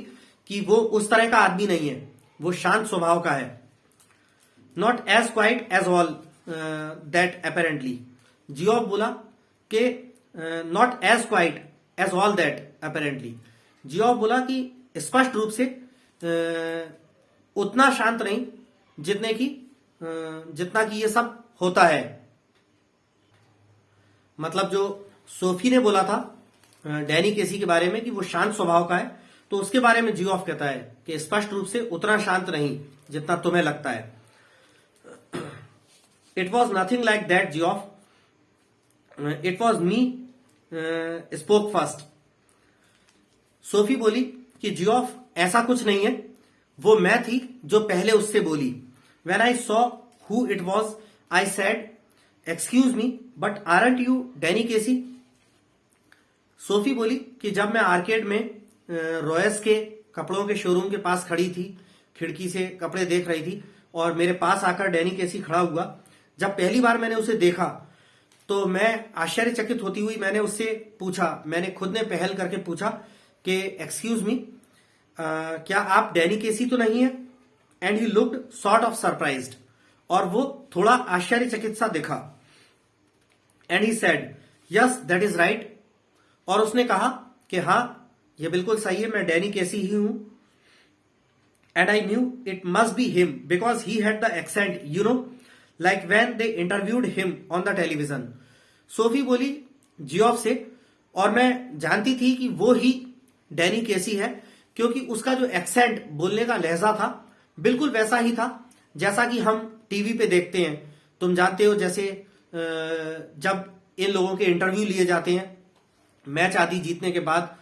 कि वो उस तरह का आदमी नहीं है, वो शांत स्वभाव का है। Not as quiet as all that apparently. Geoff बोला कि not as quiet as all that apparently. Geoff बोला कि स्पष्ट रूप से उतना शांत नहीं जितना कि ये सब होता है। मतलब जो सोफी ने बोला था डैनी केसी के बारे में कि वो शांत स्वभाव का है, तो उसके बारे में जियोफ कहता है कि स्पष्ट रूप से उतना शांत नहीं जितना तुम्हें लगता है। It was nothing like that Geoff, it was me spoke first. Sophie बोली कि जियोफ ऐसा कुछ नहीं है, वो मैं थी जो पहले उससे बोली। When I saw who it was, I said, "Excuse me, but aren't you Danny Casey?" Sophie बोली कि जब मैं आर्केड में रॉयस के कपड़ों के शोरूम के पास खड़ी थी, खिड़की से कपड़े देख रही थी, और मेरे पास आकर डैनी केसी खड़ा हुआ। जब पहली बार मैंने उसे देखा तो मैं आश्चर्यचकित होती हुई मैंने उससे पूछा, मैंने खुद ने पहल करके पूछा कि एक्सक्यूज मी, क्या आप डैनी केसी तो नहीं है? And he looked sort of surprised, और वो थोड़ा आश्चर्यचकित सा दिखा। And he said, yes that is right. और उसने कहा कि हाँ, ये बिल्कुल सही है, मैं डैनी केसी ही हूं। And I knew it must be him because he had the accent, you know, like when they interviewed him on the television. Sophie बोली जियोफ से, और मैं जानती थी कि वो ही डैनी केसी है, क्योंकि उसका जो एक्सेंट, बोलने का लहजा था, बिल्कुल वैसा ही था जैसा कि हम टीवी पे देखते हैं। तुम जानते हो, जैसे जब इन लोगों के इंटरव्यू लिए जाते हैं, मैच आदि जीतने के बाद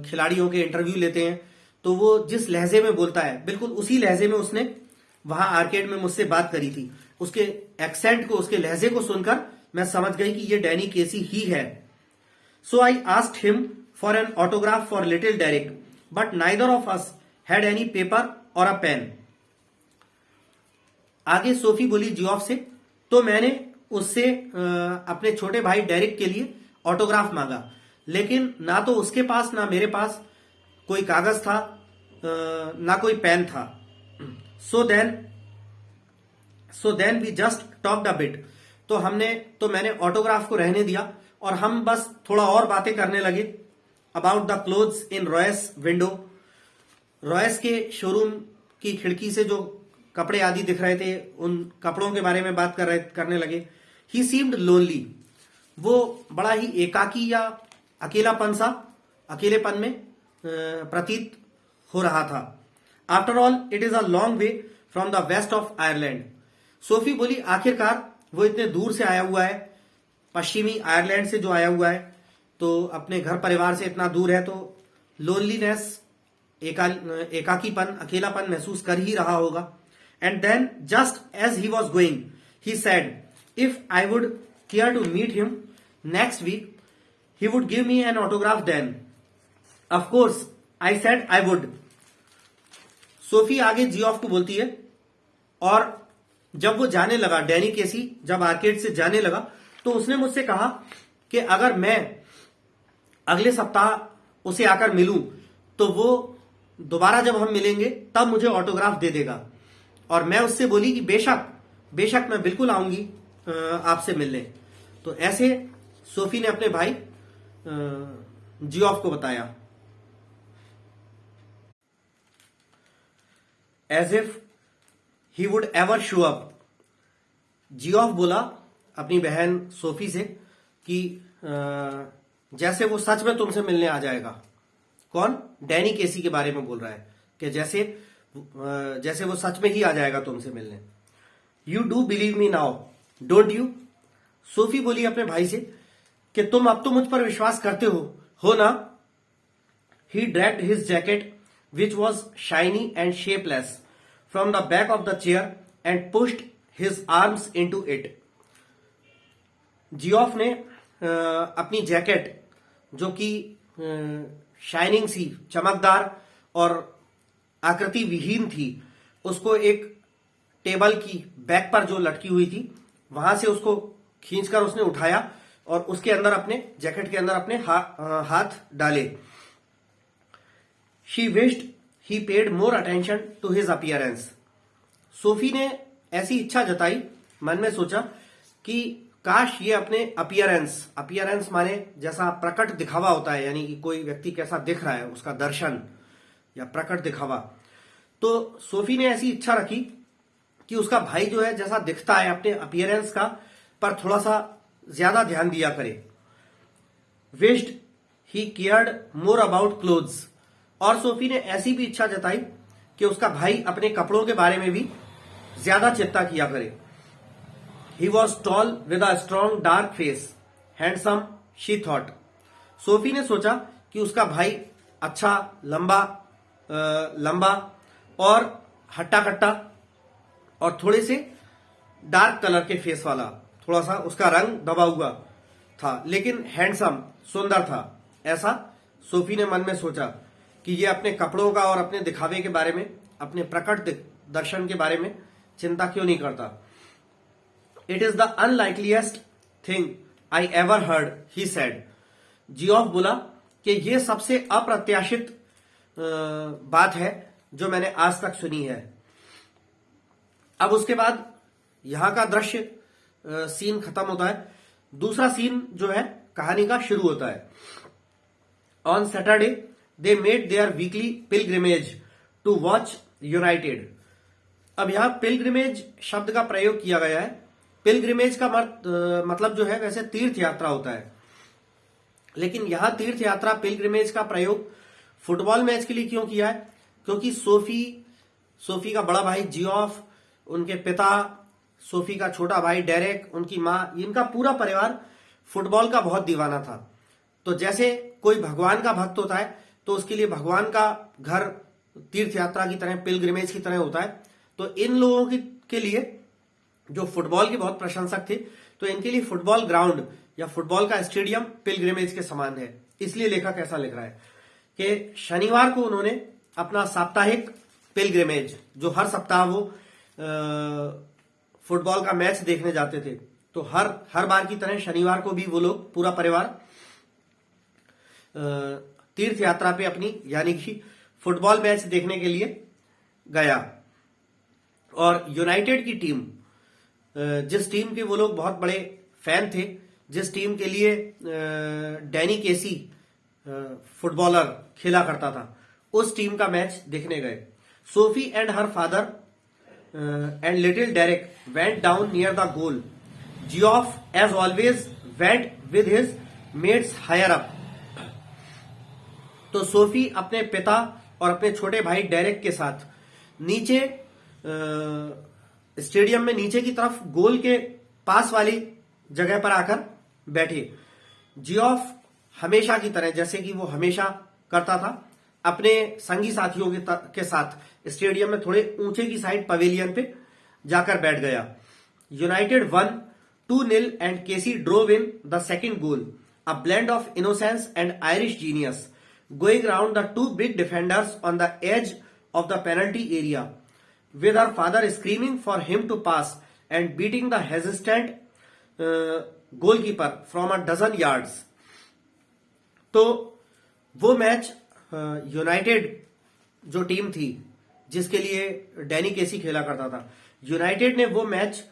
खिलाड़ियों के इंटरव्यू लेते हैं, तो वो जिस लहजे में बोलता है, बिल्कुल उसी लहजे में उसने वहां आर्केड में मुझसे बात करी थी। उसके एक्सेंट को, उसके लहजे को सुनकर मैं समझ गई कि ये डैनी केसी ही है। So I asked him for an autograph for little Derek, but neither of us had any paper or a pen. आगे सोफी बोली जियोफ से, तो मैंने उससे अपने छोटे भाई डेरिक के लिए ऑटोग्राफ मांगा, लेकिन ना तो उसके पास ना मेरे पास कोई कागज था, ना कोई पेन था। So then we just talked a bit. तो मैंने ऑटोग्राफ को रहने दिया और हम बस थोड़ा और बातें करने लगे about the clothes in Royce window. Royce के शोरूम की खिड़की से जो कपड़े आदि दिख रहे थे, उन कपड़ों के बारे में बात करने लगे। ही सीम्ड लोनली, वो बड़ा ही एकाकी या अकेलेपन में प्रतीत हो रहा था। After all it is a long way from the west of Ireland. Sophie बोली आखिरकार वो इतने दूर से आया हुआ है, पश्चिमी आयरलैंड से जो आया हुआ है, तो अपने घर परिवार से इतना दूर है, तो लोनलीनेस, एकाकीपन, अकेलापन महसूस कर ही रहा होगा। And then just as he was going he said, if I would care to meet him next week he would give me an autograph then. Of course, I said I would. Sophie आगे Geoff को बोलती है, और जब वो जाने लगा, Danny केसी जब आर्केड से जाने लगा, तो उसने मुझसे कहा कि अगर मैं अगले सप्ताह उसे आकर मिलूं, तो वो दोबारा जब हम मिलेंगे तब मुझे ऑटोग्राफ दे देगा। और मैं उससे बोली कि बेशक मैं बिल्कुल आऊंगी आपसे मिलने। तो ऐसे सोफी ने अपने भाई जियोफ को बताया। As if he would ever show up. Geoff बोला अपनी बहन सोफी से कि जैसे वो सच में तुमसे मिलने आ जाएगा। कौन? डैनी केसी के बारे में बोल रहा है कि जैसे वो सच में ही आ जाएगा तुमसे मिलने। You do believe me now, don't you? Sophie बोली अपने भाई से कि तुम अब तो मुझ पर विश्वास करते हो ना? He dragged his jacket which was shiny and shapeless from the back of the chair and pushed his arms into it. Geoff ने अपनी जैकेट, जो कि शाइनिंग सी, चमकदार और आकृति विहीन थी, उसको एक टेबल की बैक पर जो लटकी हुई थी वहां से उसको खींचकर उसने उठाया और उसके अंदर अपने जैकेट के अंदर अपने हाथ डाले। She wished he paid more attention to his appearance. Sophie ने ऐसी इच्छा जताई, मन में सोचा कि काश ये अपने अपीयरेंस माने जैसा प्रकट दिखावा होता है, यानी कि कोई व्यक्ति कैसा दिख रहा है उसका दर्शन या प्रकट दिखावा। तो सोफी ने ऐसी इच्छा रखी कि उसका भाई जो है जैसा दिखता है अपने अपीयरेंस का पर थोड़ा सा ज्यादा ध्यान दिया करे। Wished he cared more about clothes. और सोफी ने ऐसी भी इच्छा जताई कि उसका भाई अपने कपड़ों के बारे में भी ज्यादा चिंता किया करे। He was tall with a strong dark face, handsome she thought. Sophie ने सोचा कि उसका भाई अच्छा लंबा और हट्टा कट्टा और थोड़े से डार्क कलर के फेस वाला, थोड़ा सा उसका रंग दबा हुआ था, लेकिन हैंडसम सुंदर था। ऐसा सोफी ने मन में सोचा कि ये अपने कपड़ों का और अपने दिखावे के बारे में, अपने प्रकट दर्शन के बारे में चिंता क्यों नहीं करता। It is the unlikeliest thing I ever heard, he said. Geoff बोला कि यह सबसे अप्रत्याशित बात है जो मैंने आज तक सुनी है। अब उसके बाद यहां का दृश्य सीन खत्म होता है। दूसरा सीन जो है कहानी का शुरू होता है। On Saturday they made their weekly pilgrimage to watch United. अब यहां पिलग्रिमेज शब्द का प्रयोग किया गया है। पिलग्रिमेज का मतलब जो है वैसे तीर्थ यात्रा होता है, लेकिन यहां तीर्थ यात्रा पिलग्रिमेज का प्रयोग फुटबॉल मैच के लिए क्यों किया है? क्योंकि सोफी का बड़ा भाई जियोफ, उनके पिता, सोफी का छोटा भाई डेरेक, उनकी मां, इनका पूरा परिवार फुटबॉल का बहुत दीवाना था। तो जैसे कोई भगवान का भक्त होता है तो उसके लिए भगवान का घर तीर्थ यात्रा की तरह, पिलग्रिमेज की तरह होता है। तो इन लोगों के लिए जो फुटबॉल के बहुत प्रशंसक थे, तो इनके लिए फुटबॉल ग्राउंड या फुटबॉल का स्टेडियम पिलग्रिमेज के समान है। इसलिए लेखक ऐसा लिख रहा है कि शनिवार को उन्होंने अपना साप्ताहिक पिलग्रिमेज, जो हर सप्ताह वो फुटबॉल का मैच देखने जाते थे, तो हर बार की तरह शनिवार को भी वो लोग पूरा परिवार तीर्थ यात्रा पे अपनी, यानी कि फुटबॉल मैच देखने के लिए गया। और यूनाइटेड की टीम, जिस टीम के वो लोग बहुत बड़े फैन थे, जिस टीम के लिए डैनी केसी फुटबॉलर खेला करता था, उस टीम का मैच देखने गए। Sophie and her father and little Derek went down near the goal. Geoff as always went with his mates higher up. तो सोफी अपने पिता और अपने छोटे भाई डेरेक के साथ नीचे स्टेडियम में नीचे की तरफ गोल के पास वाली जगह पर आकर बैठे। जियोफ हमेशा की तरह, जैसे कि वो हमेशा करता था, अपने संगी साथियों के साथ स्टेडियम में थोड़े ऊंचे की साइड पवेलियन पे जाकर बैठ गया। United won 2-0 and Casey drove in the second goal, a blend of innocence and Irish genius, going round the two big defenders on the edge of the penalty area, with her father screaming for him to pass and beating the hesitant goalkeeper from a dozen yards. तो वो match United जो team थी जिसके लिए Danny केसी खेला करता था, United ने वो मैच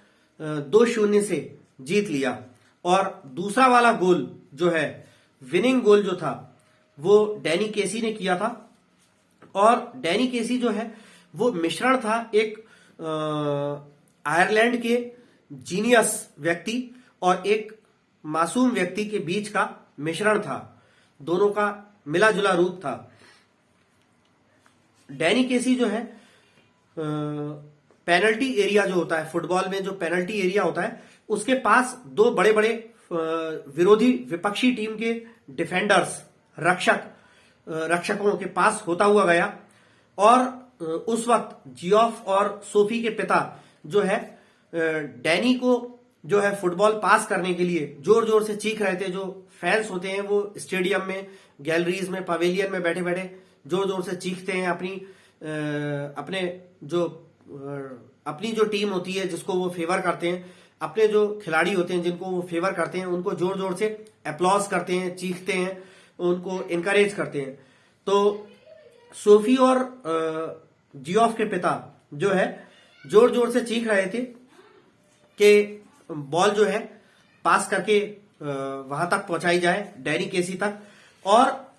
2-0 से जीत लिया। और दूसरा वाला गोल जो है, विनिंग गोल जो था, वो डैनी केसी ने किया था। और डैनी केसी जो है वो मिश्रण था एक आयरलैंड के जीनियस व्यक्ति और एक मासूम व्यक्ति के बीच का मिश्रण था, दोनों का मिला जुला रूप था। डैनी केसी जो है पेनल्टी एरिया जो होता है फुटबॉल में, जो पेनल्टी एरिया होता है, उसके पास दो बड़े बड़े विरोधी विपक्षी टीम के डिफेंडर्स, रक्षकों के पास होता हुआ गया। और उस वक्त जियोफ और सोफी के पिता जो है डैनी को जो है फुटबॉल पास करने के लिए जोर जोर से चीख रहे थे। जो फैंस होते हैं वो स्टेडियम में, गैलरीज में, पवेलियन में बैठे बैठे जोर जोर से चीखते हैं, अपने जो अपनी जो टीम होती है जिसको वो फेवर करते हैं, अपने जो खिलाड़ी होते हैं जिनको वो फेवर करते हैं, उनको जोर जोर से अप्लॉज करते हैं, चीखते हैं, उनको इनकरेज करते हैं। तो सोफी और जियोफ के पिता जो है जोर जोर से चीख रहे थे कि बॉल जो है पास करके वहां तक पहुंचाई जाए, डैनी केसी तक, और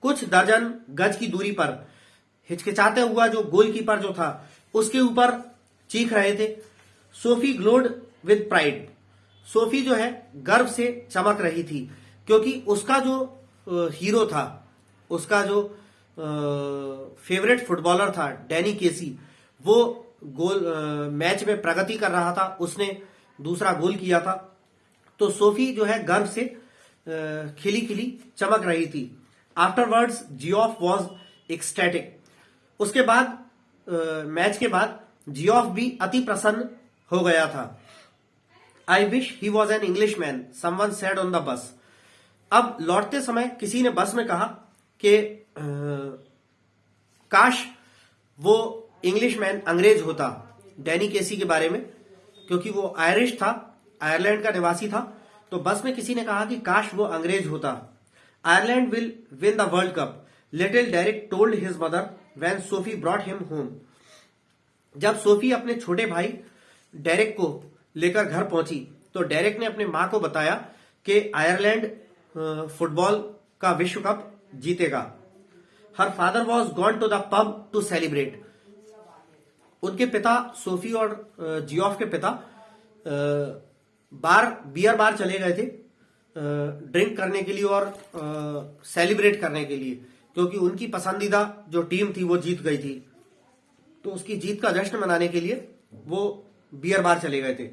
कुछ दर्जन गज की दूरी पर हिचकिचाते हुआ जो गोलकीपर जो था उसके ऊपर चीख रहे थे। Sophie glowed with pride. Sophie जो है गर्व से चमक रही थी क्योंकि उसका जो हीरो था, उसका जो फेवरेट फुटबॉलर था डैनी केसी, वो गोल मैच में प्रगति कर रहा था, उसने दूसरा गोल किया था। तो सोफी जो है गर्व से खिली खिली चमक रही थी। Afterwards Geoff was ecstatic. उसके बाद मैच के बाद जियोफ भी अति प्रसन्न हो गया था। I wish he was an English man, someone said on the bus. अब लौटते समय किसी ने बस में कहा कि काश वो इंग्लिशमैन अंग्रेज होता डैनी केसी के बारे में, क्योंकि वो आयरिश था, आयरलैंड का निवासी था। तो बस में किसी ने कहा कि काश वो अंग्रेज होता। Ireland will win the World Cup, little Derek told his mother when Sophie brought him home. जब सोफी अपने छोटे भाई डेरिक को लेकर घर पहुंची तो डेरिक ने अपने मां को बताया कि आयरलैंड फुटबॉल का विश्व कप जीतेगा। Her father was gone to the pub to celebrate. उनके पिता, सोफी और जियोफ के पिता, बियर बार चले गए थे ड्रिंक करने के लिए और सेलिब्रेट करने के लिए, क्योंकि उनकी पसंदीदा जो टीम थी वो जीत गई थी। तो उसकी जीत का जश्न मनाने के लिए वो बियर बार चले गए थे।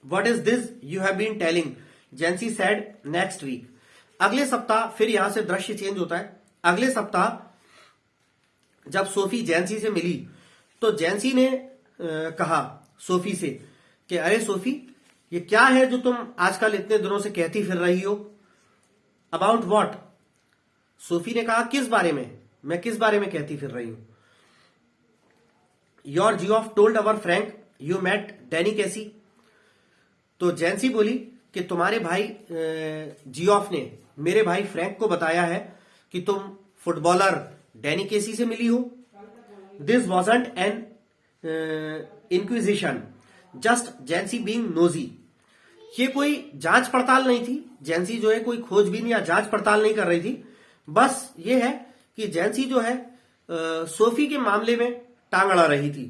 What is this you have been telling, Jancey said next week. अगले सप्ताह फिर यहां से दृश्य चेंज होता है। अगले सप्ताह जब सोफी जेंसी से मिली तो जेंसी ने कहा सोफी से कि अरे सोफी, ये क्या है जो तुम आजकल इतने दिनों से कहती फिर रही हो? About what? सोफी ने कहा किस बारे में, मैं किस बारे में कहती फिर रही हूं? Your Geoff told our Frank you met Danny Casey. तो जेंसी बोली कि तुम्हारे भाई जियोफ ने मेरे भाई फ्रैंक को बताया है कि तुम फुटबॉलर डैनी केसी से मिली हो। This wasn't N inquisition, just जेंसी being nosy. ये कोई जांच पड़ताल नहीं थी। जेंसी जो है कोई खोजबीन या जांच पड़ताल नहीं कर रही थी। बस ये है कि जेंसी जो है सोफी के मामले में टांग अड़ा रही थी।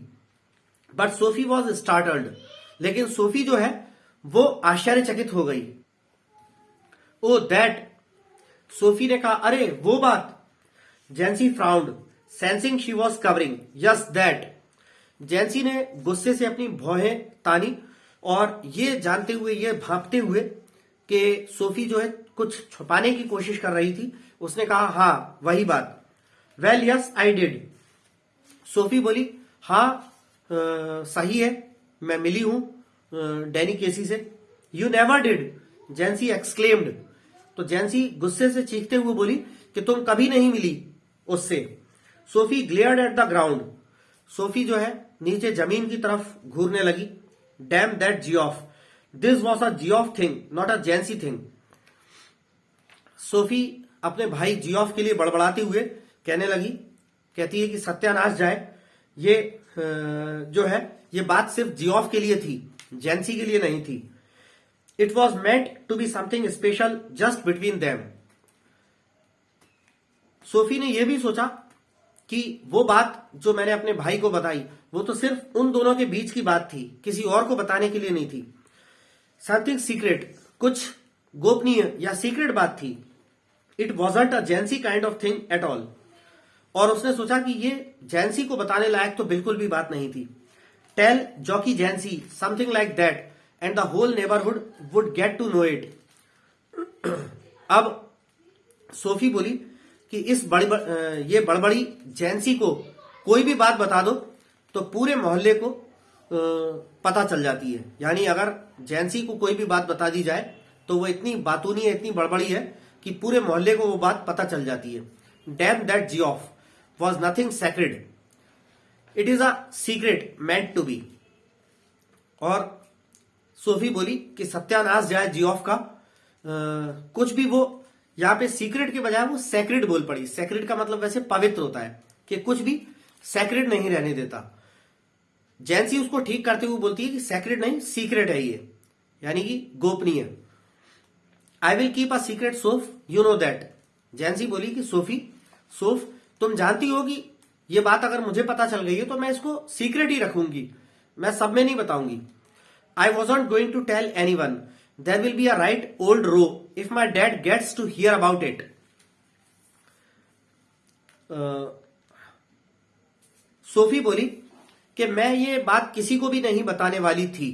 But Sophie was startled. लेकिन सोफी जो है वो आश्चर्यचकित हो गई। ओ दैट, सोफी ने कहा अरे वो बात। Jancy frowned, sensing she was covering. Yes that. Jancy ने गुस्से से अपनी भौहें तानी और ये जानते हुए, ये भांपते हुए कि सोफी जो है कुछ छुपाने की कोशिश कर रही थी, उसने कहा हाँ वही बात। Well yes I did. Sophie बोली हाँ सही है, मैं मिली हूं डैनी केसी से। You never did, जेंसी exclaimed. तो जेंसी गुस्से से चीखते हुए बोली कि तुम कभी नहीं मिली उससे। Sophie glared at the ground. Sophie जो है नीचे जमीन की तरफ घूरने लगी। Dam that Geoff, this was a Geoff thing not a जेंसी thing. Sophie अपने भाई जियोफ के लिए बड़बड़ाते हुए कहने लगी, कहती है कि सत्यानाश जाए, ये जो है ये बात सिर्फ जियोफ के लिए थी, जेंसी के लिए नहीं थी। It was meant to be something special just between them. Sophie ने यह भी सोचा कि वो बात जो मैंने अपने भाई को बताई वो तो सिर्फ उन दोनों के बीच की बात थी, किसी और को बताने के लिए नहीं थी। समथिंग सीक्रेट, कुछ गोपनीय या सीक्रेट बात थी। It wasn't a जेंसी kind of thing at all. और उसने सोचा कि ये जेंसी को बताने लायक तो बिल्कुल भी बात नहीं थी। Tell Jockey Jancey something like that and the whole neighbourhood would get to know it. अब सोफी बोली कि ये बड़बड़ी जेंसी को कोई भी बात बता दो तो पूरे मोहल्ले को पता चल जाती है। यानी अगर जेंसी को कोई भी बात बता दी जाए तो वो इतनी बातूनी है, इतनी बड़बड़ी है कि पूरे मोहल्ले को वो बात पता चल जाती है। Damn that Geoff was nothing sacred. It is a secret meant to be. और सोफी बोली कि सत्यानाश जाए जियोफ का, कुछ भी वो यहां पे सीक्रेट के बजाय वो सेक्रेट बोल पड़ी। सेक्रेट का मतलब वैसे पवित्र होता है कि कुछ भी सेक्रेट नहीं रहने देता। जैंसी उसको ठीक करते हुए बोलती है कि सेक्रेट नहीं सीक्रेट है ये, यानी कि गोपनीय। I will keep a secret Soph, you know that. Jancy बोली कि सोफ तुम जानती हो कि ये बात अगर मुझे पता चल गई है तो मैं इसको सीक्रेट ही रखूंगी, मैं सब में नहीं बताऊंगी। I wasn't going to tell anyone, there will be a right old row if my dad gets to hear about it. Sophie बोली कि मैं ये बात किसी को भी नहीं बताने वाली थी,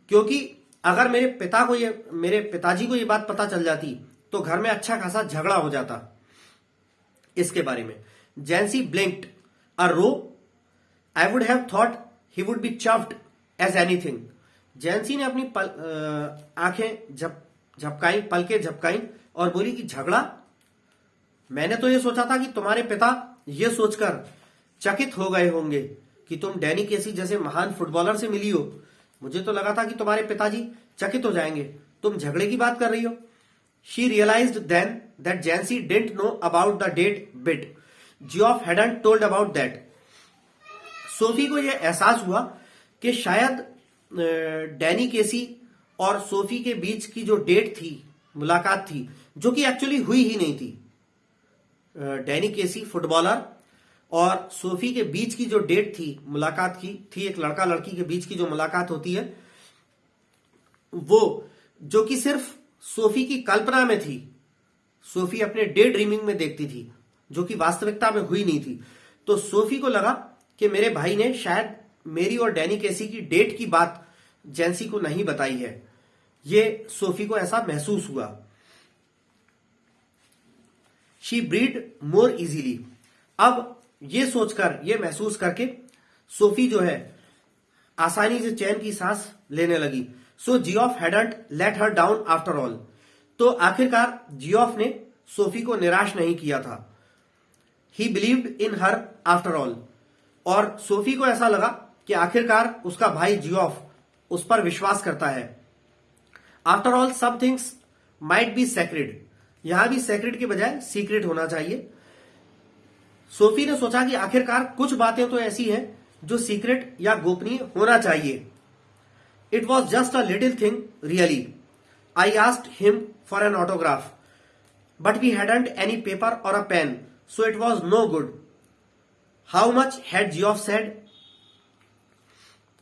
क्योंकि अगर मेरे पिताजी को ये बात पता चल जाती तो घर में अच्छा खासा झगड़ा हो जाता इसके बारे में। Jancy blinked a row, I would have thought he would be chuffed as anything. Jancy ने अपनी आंखें झपकाई, पलकें झपकाई और बोली कि झगड़ा? मैंने तो ये सोचा था कि तुम्हारे पिता ये सोचकर चकित हो गए होंगे कि तुम डैनी केसी जैसे महान फुटबॉलर से मिली हो। मुझे तो लगा था कि तुम्हारे पिताजी चकित हो जाएंगे, तुम झगड़े की बात कर रही हो। She realised then that Jancy didn't know about the date bit, Geoff hadn't told about that. Sophie को यह एहसास हुआ कि शायद डैनी केसी और सोफी के बीच की जो डेट थी, मुलाकात थी, जो कि एक्चुअली हुई ही नहीं थी। डैनी केसी फुटबॉलर और सोफी के बीच की जो डेट थी, मुलाकात की थी, एक लड़का लड़की के बीच की जो मुलाकात होती है, वो जो कि सिर्फ सोफी की कल्पना में थी, सोफी अपने डे ड्रीमिंग में देखती थी, जो कि वास्तविकता में हुई नहीं थी। तो सोफी को लगा कि मेरे भाई ने शायद मेरी और डैनी केसी की डेट की बात जैंसी को नहीं बताई है। ये सोफी को ऐसा महसूस हुआ। She breed more easily. अब ये सोचकर, ये महसूस करके सोफी जो है आसानी से चैन की सांस लेने लगी। So Geoff hadn't let her down after all. तो आखिरकार जियोफ ने सोफी को निराश नहीं किया था। ही believed in her after all. और सोफी को ऐसा लगा कि आखिरकार उसका भाई जियोफ उस पर विश्वास करता है। After all some things might be sacred. यहां भी सेक्रेड के बजाय सीक्रेट होना चाहिए। सोफी ने सोचा कि आखिरकार कुछ बातें तो ऐसी हैं जो सीक्रेट या गोपनीय होना चाहिए। It was just a little thing really. I asked him for an autograph but we hadn't any paper or a pen, so it was no good. How much had Geoff said?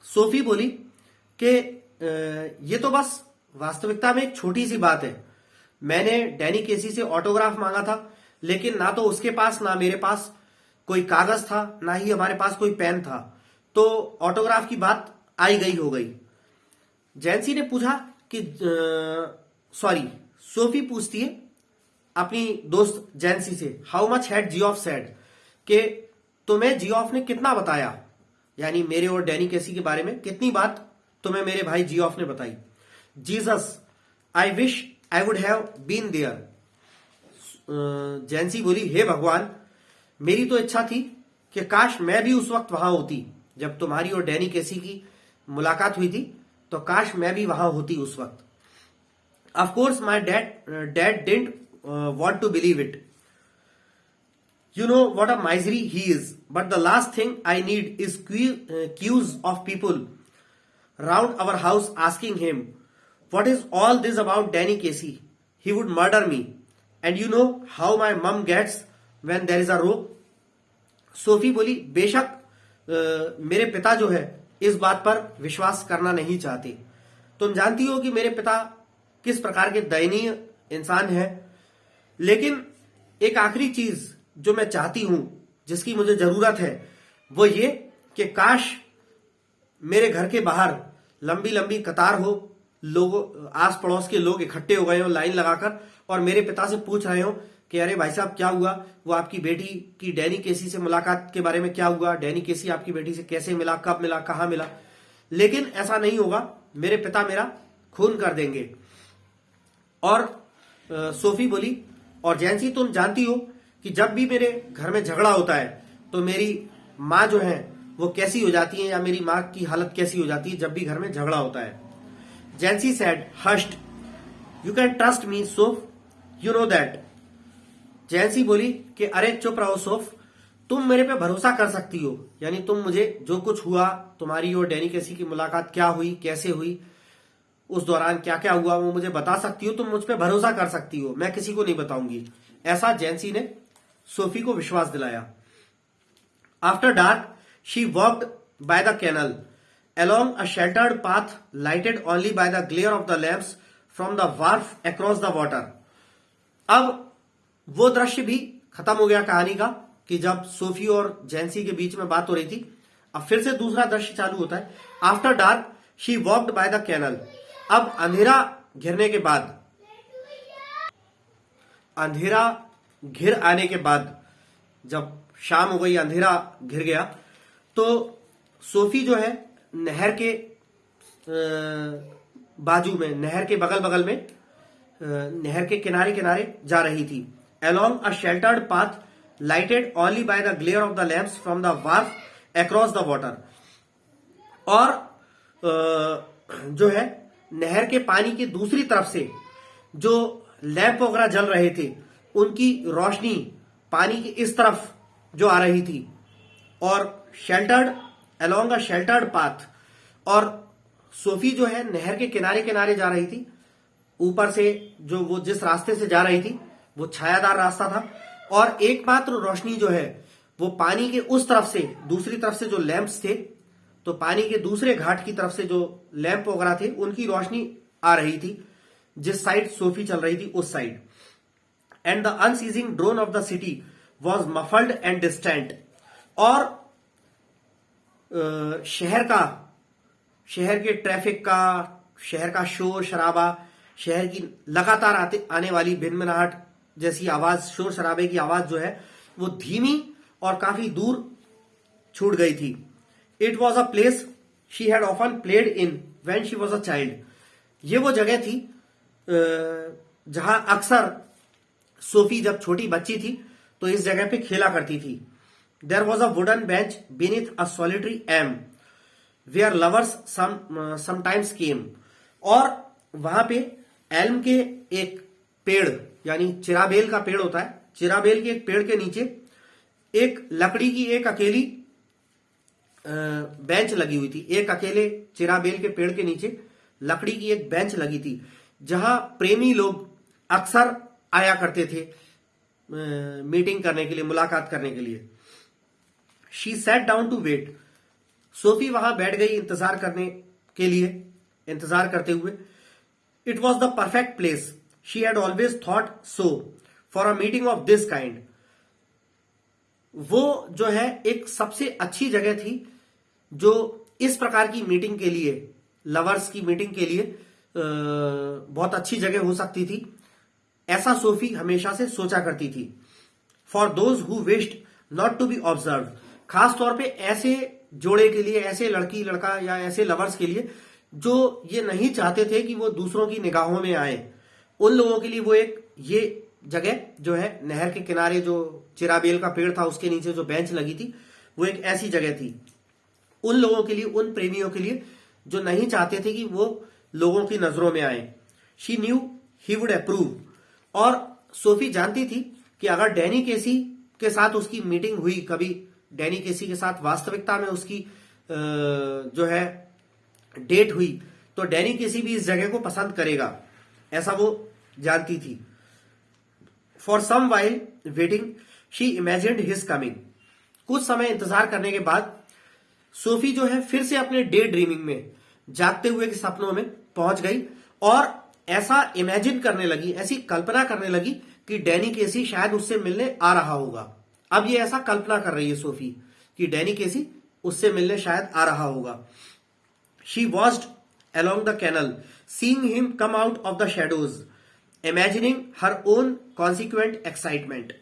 Sophie बोली कि ये तो बस वास्तविकता में एक छोटी सी बात है। मैंने डैनी केसी से ऑटोग्राफ मांगा था, लेकिन ना तो उसके पास ना मेरे पास कोई कागज था, ना ही हमारे पास कोई पेन था, तो ऑटोग्राफ की बात आई गई हो गई। जैंसी ने पूछा कि सोफी पूछती है अपनी दोस्त जैंसी से, how much had Geoff said, कि तुम्हें जियोफ ने कितना बताया, यानी मेरे और डैनी केसी के बारे में कितनी बात तुम्हें मेरे भाई जियोफ ने बताई। Jesus, I wish I would have been there. Jancy बोली, हे भगवान, मेरी तो इच्छा थी कि काश मैं भी उस वक्त वहां होती जब तुम्हारी और डैनी केसी की मुलाकात हुई थी, तो काश मैं भी वहां होती उस वक्त। Of course my dad didn't want to believe it. You know what a misery he is, but the last thing I need is queues of people round our house asking him, what is all this about Danny Casey? He would murder me. And you know how my mom gets when there is a row? Sophie बोली, बेशक मेरे पिता जो है इस बात पर विश्वास करना नहीं चाहते। तुम जानती हो कि मेरे पिता किस प्रकार के दयनीय इंसान हैं, लेकिन एक आखिरी चीज जो मैं चाहती हूं, जिसकी मुझे जरूरत है, वो ये कि काश मेरे घर के बाहर लंबी लंबी कतार हो, लोग आस पड़ोस के लोग इकट्ठे हो गए हो लाइन लगाकर और मेरे पिता से पूछ रहे हो कि अरे भाई साहब क्या हुआ, वो आपकी बेटी की डैनी केसी से मुलाकात के बारे में क्या हुआ, डैनी केसी आपकी बेटी से कैसे मिला, कब मिला, कहां मिला। लेकिन ऐसा नहीं होगा, मेरे पिता मेरा खून कर देंगे। और सोफी बोली, और जैंसी तुम जानती हो कि जब भी मेरे घर में झगड़ा होता है तो मेरी माँ जो है वो कैसी हो जाती है, या मेरी माँ की हालत कैसी हो जाती है जब भी घर में झगड़ा होता है। Jancy said hushed, you can trust me Soph, you know that. Jancy बोली कि अरे चुप रहो सोफ, तुम मेरे पे भरोसा कर सकती हो, यानी तुम मुझे जो कुछ हुआ, तुम्हारी और डैनी केसी की मुलाकात क्या हुई, कैसे हुई, उस दौरान क्या क्या हुआ, वो मुझे बता सकती हो, तुम मुझ पे भरोसा कर सकती हो, मैं किसी को नहीं बताऊंगी। ऐसा जेंसी ने सोफी को विश्वास दिलाया। After dark she walked by the canal along a sheltered path lighted only by the glare of the lamps from the wharf across the water। अब वो दृश्य भी खत्म हो गया कहानी का कि जब सोफी और जेंसी के बीच में बात हो रही थी। अब फिर से दूसरा दृश्य चालू होता है। After dark she walked by the canal. अब अंधेरा घिरने के बाद, अंधेरा घिर आने के बाद, जब शाम हो गई, अंधेरा घिर गया, तो सोफी जो है नहर के बाजू में, नहर के बगल बगल में, नहर के किनारे किनारे जा रही थी। along a sheltered path lighted only by the glare of the lamps from the wharf across the water। और जो है नहर के पानी की दूसरी तरफ से जो लैंप वगैरह जल रहे थे, उनकी रोशनी पानी की इस तरफ जो आ रही थी, और sheltered along a sheltered path। और सोफी जो है नहर के किनारे किनारे जा रही थी। ऊपर से जो वो जिस रास्ते से जा रही थी वो छायादार रास्ता था, और एकमात्र रोशनी जो है वो पानी के उस तरफ से, दूसरी तरफ से जो लैंप्स थे, तो पानी के दूसरे घाट की तरफ से जो लैंप वगैरह थे उनकी रोशनी आ रही थी, जिस साइड सोफी चल रही थी उस side. And the unceasing drone of the city was muffled and distant. और शहर के ट्रैफिक का, शहर का शोर शराबा, शहर की लगातार आने वाली भिनभिनाहट जैसी आवाज, शोर शराबे की आवाज जो है वो धीमी और काफी दूर छूट गई थी। It was a place she had often played in when she was a child. ये वो जगह थी जहां अक्सर सोफी जब छोटी बच्ची थी तो इस जगह पे खेला करती थी। There was a wooden bench beneath a solitary elm where lovers sometimes came. और वहां पे एल्म के एक पेड़, यानी चिराबेल का पेड़ होता है, चिराबेल के एक पेड़ के नीचे एक लकड़ी की एक अकेली बेंच लगी हुई थी। एक अकेले चिराबेल के पेड़ के नीचे लकड़ी की एक बेंच लगी थी, जहां प्रेमी लोग अक्सर आया करते थे मीटिंग करने के लिए, मुलाकात करने के लिए। She sat down to wait. Sophie वहां बैठ गई इंतजार करने के लिए, इंतजार करते हुए। It was the perfect place, she had always thought so, for a meeting of this kind. वो जो है एक सबसे अच्छी जगह थी जो इस प्रकार की मीटिंग के लिए, लवर्स की मीटिंग के लिए बहुत अच्छी जगह हो सकती थी, ऐसा सोफी हमेशा से सोचा करती थी। For those who wished not to be observe, खास तौर पे ऐसे जोड़े के लिए, ऐसे लड़की लड़का या ऐसे लवर्स के लिए जो ये नहीं चाहते थे कि वो दूसरों की निगाहों में आए, उन लोगों के लिए वो एक, ये जगह जो है नहर के किनारे जो चिराबेल का पेड़ था उसके नीचे जो बेंच लगी थी, वो एक ऐसी जगह थी उन लोगों के लिए, उन प्रेमियों के लिए जो नहीं चाहते थे कि वो लोगों की नजरों में आए। She knew he would approve. और सोफी जानती थी कि अगर डैनी केसी के साथ उसकी मीटिंग हुई, कभी डैनी केसी के साथ वास्तविकता में उसकी जो है डेट हुई, तो डैनी केसी भी इस जगह को पसंद करेगा, ऐसा वो जानती थी। For some while waiting she imagined his coming. कुछ समय इंतजार करने के बाद सोफी जो है फिर से अपने डे ड्रीमिंग में, जागते हुए के सपनों में पहुंच गई और ऐसा इमेजिन करने लगी, ऐसी कल्पना करने लगी कि डैनी केसी शायद उससे मिलने आ रहा होगा। अब ये ऐसा कल्पना कर रही है सोफी कि डैनी केसी उससे मिलने शायद आ रहा होगा। She watched along the canal, seeing him come out of the shadows, imagining her own consequent excitement।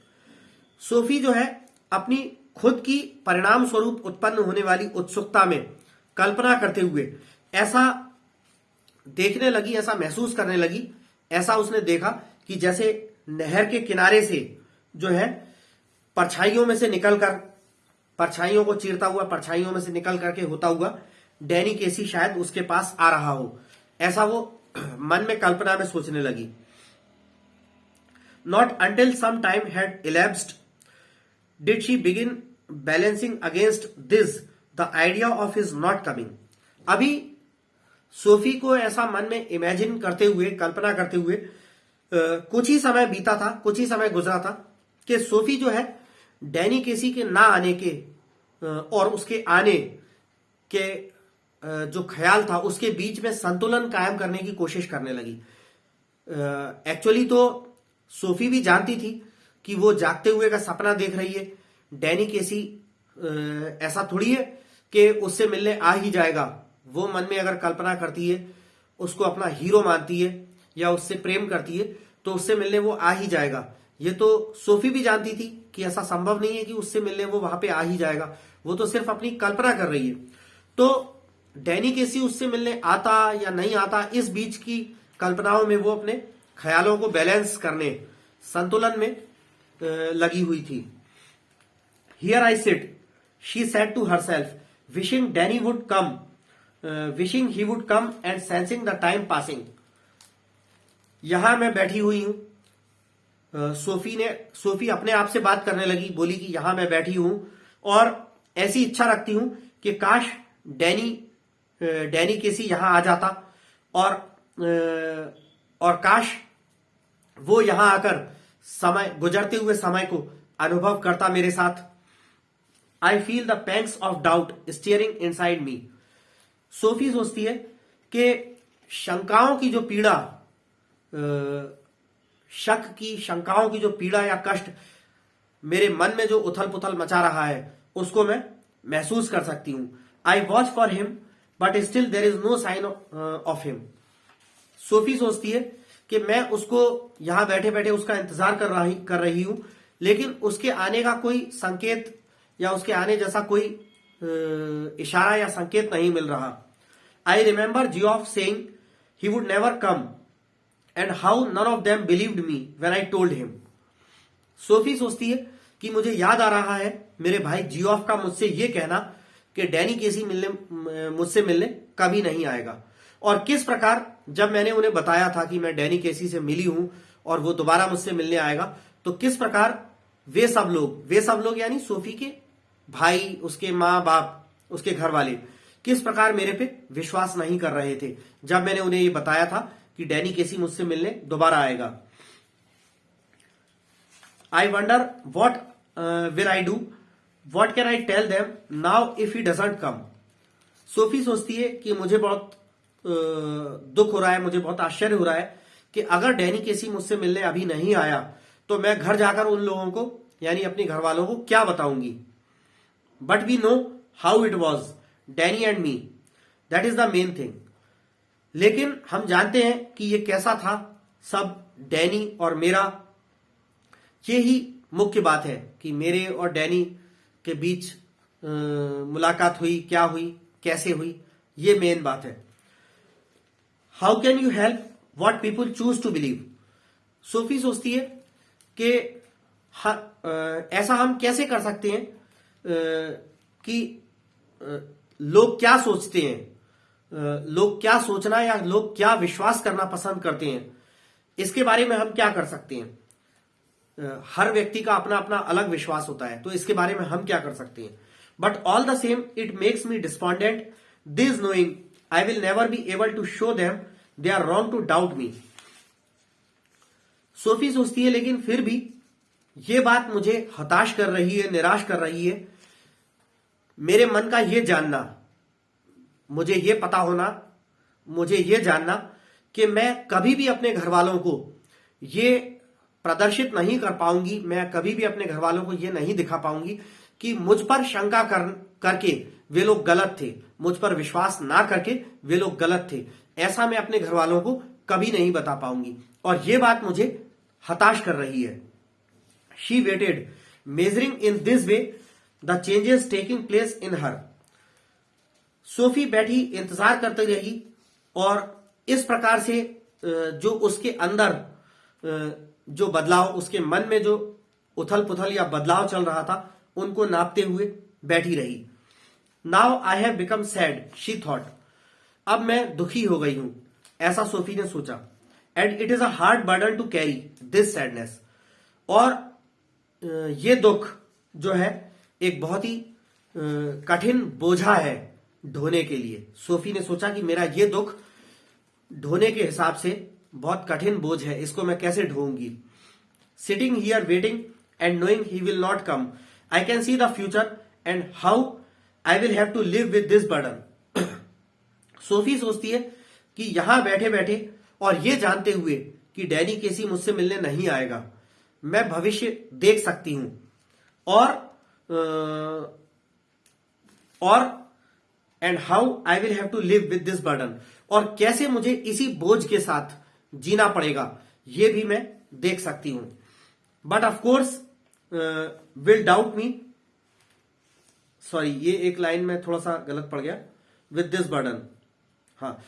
Sophie जो है अपनी खुद की परिणाम स्वरूप उत्पन्न होने वाली उत्सुकता में कल्पना करते हुए ऐसा देखने लगी, ऐसा महसूस करने लगी, ऐसा उसने देखा कि जैसे नहर के किनारे से जो है परछाइयों में से निकलकर परछाइयों को चीरता हुआ, परछाइयों में से निकल करके होता हुआ डैनी केसी शायद उसके पास आ रहा हो, ऐसा वो मन में कल्पना में सोचने लगी। Not until some time had elapsed did she begin balancing against this the idea of his not coming. अभी सोफी को ऐसा मन में इमेजिन करते हुए, कल्पना करते हुए कुछ ही समय बीता था, कुछ ही समय गुजरा था कि सोफी जो है डैनी केसी के ना आने के और उसके आने के जो ख्याल था उसके बीच में संतुलन कायम करने की कोशिश करने लगी। एक्चुअली तो सोफी भी जानती थी कि वो जागते हुए का सपना देख रही है। डैनी केसी ऐसा थोड़ी है कि उससे मिलने आ ही जाएगा। वो मन में अगर कल्पना करती है, उसको अपना हीरो मानती है या उससे प्रेम करती है, तो उससे मिलने वो आ ही जाएगा। ये तो सोफी भी जानती थी कि ऐसा संभव नहीं है कि उससे मिलने वो वहां पे आ ही जाएगा। वो तो सिर्फ अपनी कल्पना कर रही है। तो डैनी केसी उससे मिलने आता या नहीं आता, इस बीच की कल्पनाओं में वो अपने ख्यालों को बैलेंस करने, संतुलन में लगी हुई थी। Here I sit, she said to herself, wishing Danny would come, wishing he would come and sensing the time passing. यहां मैं बैठी हुई हूं, सोफी अपने आप से बात करने लगी, बोली कि यहां मैं बैठी हूं और ऐसी इच्छा रखती हूं कि काश डैनी केसी यहां आ जाता और काश वो यहां आकर समय, गुजरते हुए समय को अनुभव करता मेरे साथ। I feel the pangs of doubt steering inside me. Sophie सोचती है कि शंकाओं की जो पीड़ा, शंकाओं की जो पीड़ा या कष्ट मेरे मन में जो उथल पुथल मचा रहा है, उसको मैं महसूस कर सकती हूं। I watch for him but still there is no sign of him. Sophie सोचती है कि मैं उसको यहां बैठे बैठे उसका इंतजार कर रही हूं, लेकिन उसके आने का कोई संकेत या उसके आने जैसा कोई इशारा या संकेत नहीं मिल रहा। I remember Geoff saying he would never come and how none of them believed me when I told him. Sophie सोचती है कि मुझे याद आ रहा है मेरे भाई जियोफ का मुझसे ये कहना कि डैनी केसी मुझसे मिलने कभी नहीं आएगा, और किस प्रकार जब मैंने उन्हें बताया था कि मैं डैनी केसी से मिली हूं और वो दोबारा मुझसे मिलने आएगा, तो किस प्रकार वे सब लोग यानी सोफी के भाई, उसके माँ बाप, उसके घर वाले किस प्रकार मेरे पे विश्वास नहीं कर रहे थे जब मैंने उन्हें ये बताया था कि डैनी केसी मुझसे मिलने दोबारा आएगा। I wonder what will I do, what can I tell them now if he doesn't come. Sophie सोचती है कि मुझे बहुत दुख हो रहा है, मुझे बहुत आश्चर्य हो रहा है कि अगर डैनी केसी मुझसे मिलने अभी नहीं आया तो मैं घर जाकर उन लोगों को यानी अपने घर वालों को क्या बताऊंगी। But we know how it was Danny and me, that is the main thing. लेकिन हम जानते हैं कि ये कैसा था सब, डैनी और मेरा। ये ही मुख्य बात है कि मेरे और डैनी के बीच मुलाकात हुई, क्या हुई, कैसे हुई, ये मेन बात है। How can you help what people choose to believe. Sophie सोचती है कि ऐसा हम कैसे कर सकते हैं कि लोग क्या सोचते हैं, लोग क्या सोचना या लोग क्या विश्वास करना पसंद करते हैं, इसके बारे में हम क्या कर सकते हैं। हर व्यक्ति का अपना अपना अलग विश्वास होता है, तो इसके बारे में हम क्या कर सकते हैं। But all the same it makes me despondent this knowing I will never be able to show them they are wrong to doubt me. Sophie सोचती है लेकिन फिर भी ये बात मुझे हताश कर रही है, निराश कर रही है। मेरे मन का ये जानना, मुझे ये पता होना, मुझे ये जानना कि मैं कभी भी अपने घर वालों को ये प्रदर्शित नहीं कर पाऊंगी, मैं कभी भी अपने घर वालों को ये नहीं दिखा पाऊंगी कि मुझ पर शंका करके वे लोग गलत थे, मुझ पर विश्वास ना करके वे लोग गलत थे। ऐसा मैं अपने घर वालों को कभी नहीं बता पाऊंगी, और ये बात मुझे हताश कर रही है। She weighted measuring in this way the changes taking place in her. Sophie बैठी इंतजार करती रही और इस प्रकार से जो उसके अंदर जो बदलाव, उसके मन में जो उथल पुथल या बदलाव चल रहा था, उनको नापते हुए बैठी रही। Now I have become sad she thought, अब मैं दुखी हो गई हूं, ऐसा सोफी ने सोचा। And it is a hard burden to carry this sadness, और ये दुख जो है एक बहुत ही कठिन बोझा है ढोने के लिए। सोफी ने सोचा कि मेरा ये दुख ढोने के हिसाब से बहुत कठिन बोझ है, इसको मैं कैसे ढोऊंगी। Sitting here waiting and knowing he will not come, I can see the future and how I will have to live with this burden. Sophie सोचती है कि यहां बैठे बैठे और ये जानते हुए कि डैनी केसी मुझसे मिलने नहीं आएगा, मैं भविष्य देख सकती हूं और and how I will have to live with this burden, और कैसे मुझे इसी बोझ के साथ जीना पड़ेगा ये भी मैं देख सकती हूं। But of course will doubt me, sorry ये एक लाइन में थोड़ा सा गलत पड़ गया, विद दिस बर्डन, हाँ,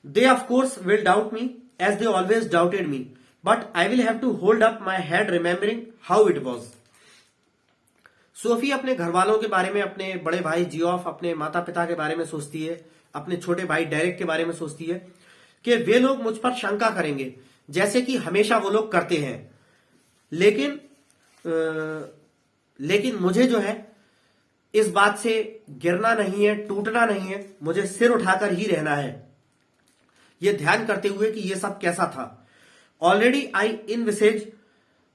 they of course will doubt me as they always doubted me, but I will have to hold up my head remembering how it was. Sophie अपने घर वालों के बारे में, अपने बड़े भाई जियोफ, अपने माता पिता के बारे में सोचती है, अपने छोटे भाई डेरेक के बारे में सोचती है कि वे लोग मुझ पर शंका करेंगे जैसे कि हमेशा वो लोग करते हैं, लेकिन मुझे जो है इस बात से गिरना नहीं है, टूटना नहीं है, मुझे सिर उठाकर ही रहना है। यह ध्यान करते हुए कि यह सब कैसा था। Already I envisage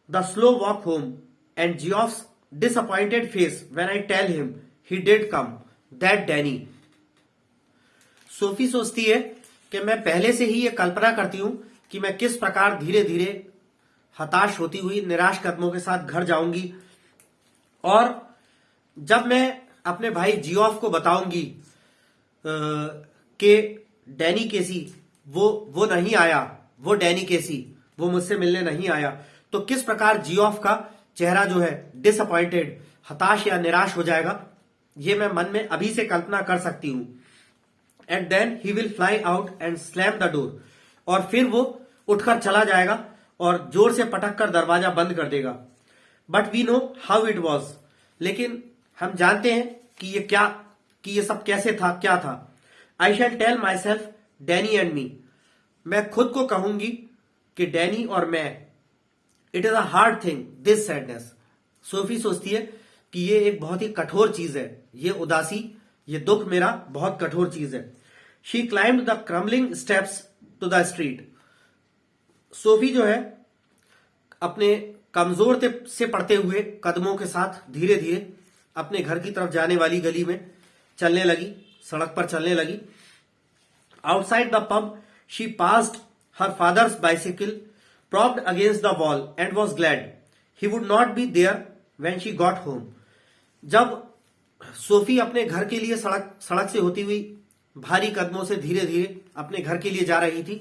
the slow walk home and Geoff's disappointed face when I tell him he did come, that Danny। Sophie सोचती है कि मैं पहले से ही ये कल्पना करती हूं कि मैं किस प्रकार धीरे धीरे हताश होती हुई निराश कदमों के साथ घर जाऊंगी, और जब मैं अपने भाई जियोफ को बताऊंगी कि डैनी केसी वो नहीं आया, वो डैनी केसी वो मुझसे मिलने नहीं आया, तो किस प्रकार जियोफ का चेहरा जो है डिसअपॉइंटेड, हताश या निराश हो जाएगा, ये मैं मन में अभी से कल्पना कर सकती हूं। And then he will fly out and slam the door, और फिर वो उठकर चला जाएगा और जोर से पटक कर दरवाजा बंद कर देगा। But we know how it was, लेकिन हम जानते हैं कि ये सब कैसे था, क्या था। I shall tell myself Danny and me, मैं खुद को कहूंगी कि डैनी और मैं। It is a hard thing this sadness, Sophie सोचती है कि ये एक बहुत ही कठोर चीज है, ये उदासी, ये दुख मेरा बहुत कठोर चीज है। She climbed the crumbling steps to the street, Sophie जो है अपने कमजोर से पड़ते हुए कदमों के साथ धीरे धीरे अपने घर की तरफ जाने वाली गली में चलने लगी, सड़क पर चलने लगी। Outside the pub she passed her father's bicycle propped against the wall and was glad he would not be there when she got home। जब सोफी अपने घर के लिए सड़क से होती हुई भारी कदमों से धीरे धीरे अपने घर के लिए जा रही थी,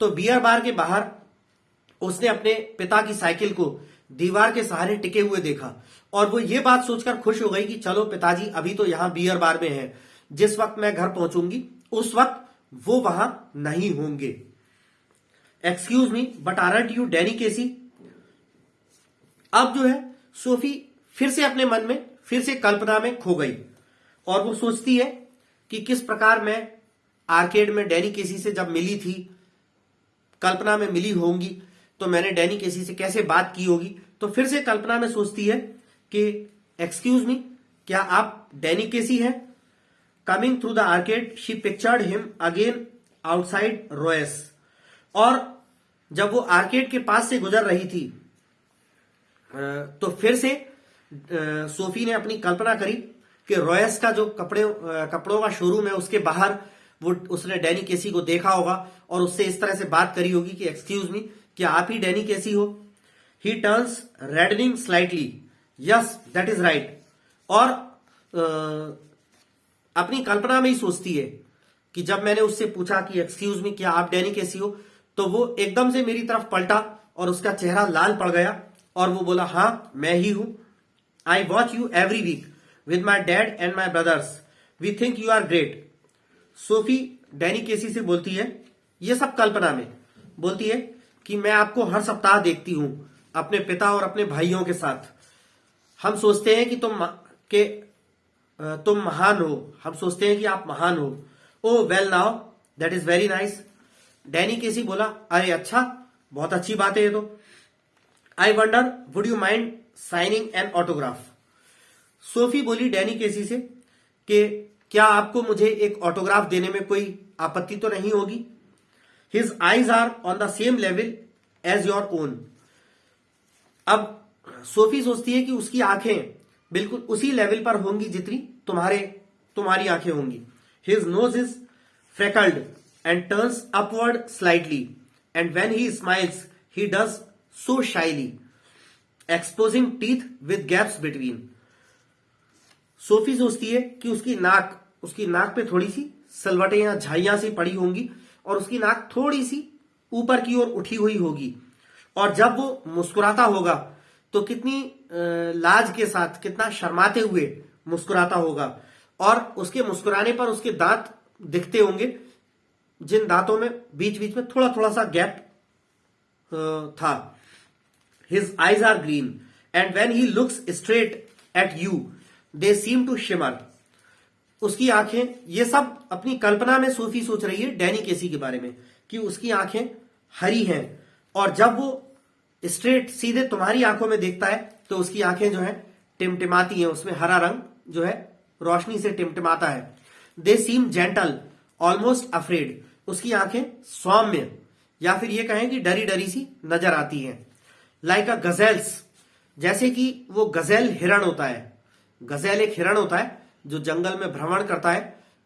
तो बियर बार के बाहर उसने अपने पिता की साइकिल को दीवार के सहारे टिके हुए देखा, और वो ये बात सोचकर खुश हो गई कि चलो पिताजी अभी तो यहां बियर बार में है, जिस वक्त मैं घर पहुंचूंगी उस वक्त वो वहां नहीं होंगे। Excuse me but aren't you Danny Casey. अब जो है सोफी फिर से अपने मन में, फिर से कल्पना में खो गई, और वो सोचती है कि किस प्रकार मैं आर्केड में डैनी केसी से जब मिली थी, कल्पना में मिली होंगी, तो मैंने डैनी केसी से कैसे बात की होगी। तो फिर से कल्पना में सोचती है कि एक्सक्यूज मी, क्या आप डैनी केसी हैं। Coming through the arcade she pictured him again outside Royce, और जब वो आर्केड के पास से गुजर रही थी तो फिर से सोफी ने अपनी कल्पना करी कि रॉयस का जो कपड़ों का शोरूम है उसके बाहर वो उसने डैनी केसी को देखा होगा और उससे इस तरह से बात करी होगी कि एक्सक्यूज मी, क्या आप ही डैनी केसी हो। He turns reddening slightly, yes that is right, और अपनी कल्पना में ही सोचती है कि जब मैंने उससे पूछा कि एक्सक्यूज मी क्या आप डैनी केसी हो, तो वो एकदम से मेरी तरफ पलटा और उसका चेहरा लाल पड़ गया और वो बोला हाँ मैं ही हूं। I watch you every week with my dad and my brothers, we think you are great. Sophie Danny Casey से बोलती है, ये सब कल्पना में बोलती है कि मैं आपको हर सप्ताह देखती हूं अपने पिता और अपने भाइयों के साथ। हम सोचते हैं कि तुम महान हो, हम सोचते हैं कि आप महान हो। Oh well now that is very nice. Danny Casey बोला, अरे अच्छा, बहुत अच्छी बात है ये तो। I wonder would you mind signing an autograph. Sophie बोली डैनी केसी से कि क्या आपको मुझे एक ऑटोग्राफ देने में कोई आपत्ति तो नहीं होगी। His eyes are on the same level as your own. अब सोफी सोचती है कि उसकी आंखें बिल्कुल उसी लेवल पर होंगी जितनी तुम्हारी आंखें होंगी। His nose is freckled and turns upward slightly and when he smiles he does so shyly exposing teeth with gaps between. Sophie सोचती है कि उसकी नाक पे थोड़ी सी सलवटें या झाइयां सी पड़ी होंगी और उसकी नाक थोड़ी सी ऊपर की ओर उठी हुई होगी, और जब वो मुस्कुराता होगा तो कितनी लाज के साथ, कितना शर्माते हुए मुस्कुराता होगा, और उसके मुस्कुराने पर उसके दांत दिखते होंगे, जिन दांतों में बीच बीच में थोड़ा थोड़ा सा गैप था। His eyes are green and when he looks straight at you they seem to shimmer. उसकी आंखें, ये सब अपनी कल्पना में सोफी सोच रही है डैनी केसी के बारे में कि उसकी आंखें हरी हैं, और जब वो स्ट्रेट सीधे तुम्हारी आंखों में देखता है तो उसकी आंखें जो है टिमटिमाती हैं, उसमें हरा रंग जो है रोशनी से टिमटिमाता है। दे सीम जेंटल ऑलमोस्ट अफ्रेड। उसकी आंखें सौम्य या फिर ये कहें कि डरी डरी सी नजर आती हैं। लाइक अ गजेल्स, जैसे कि वो गजेल हिरण होता है। गजेल एक हिरण होता है जो जंगल में भ्रमण करता है,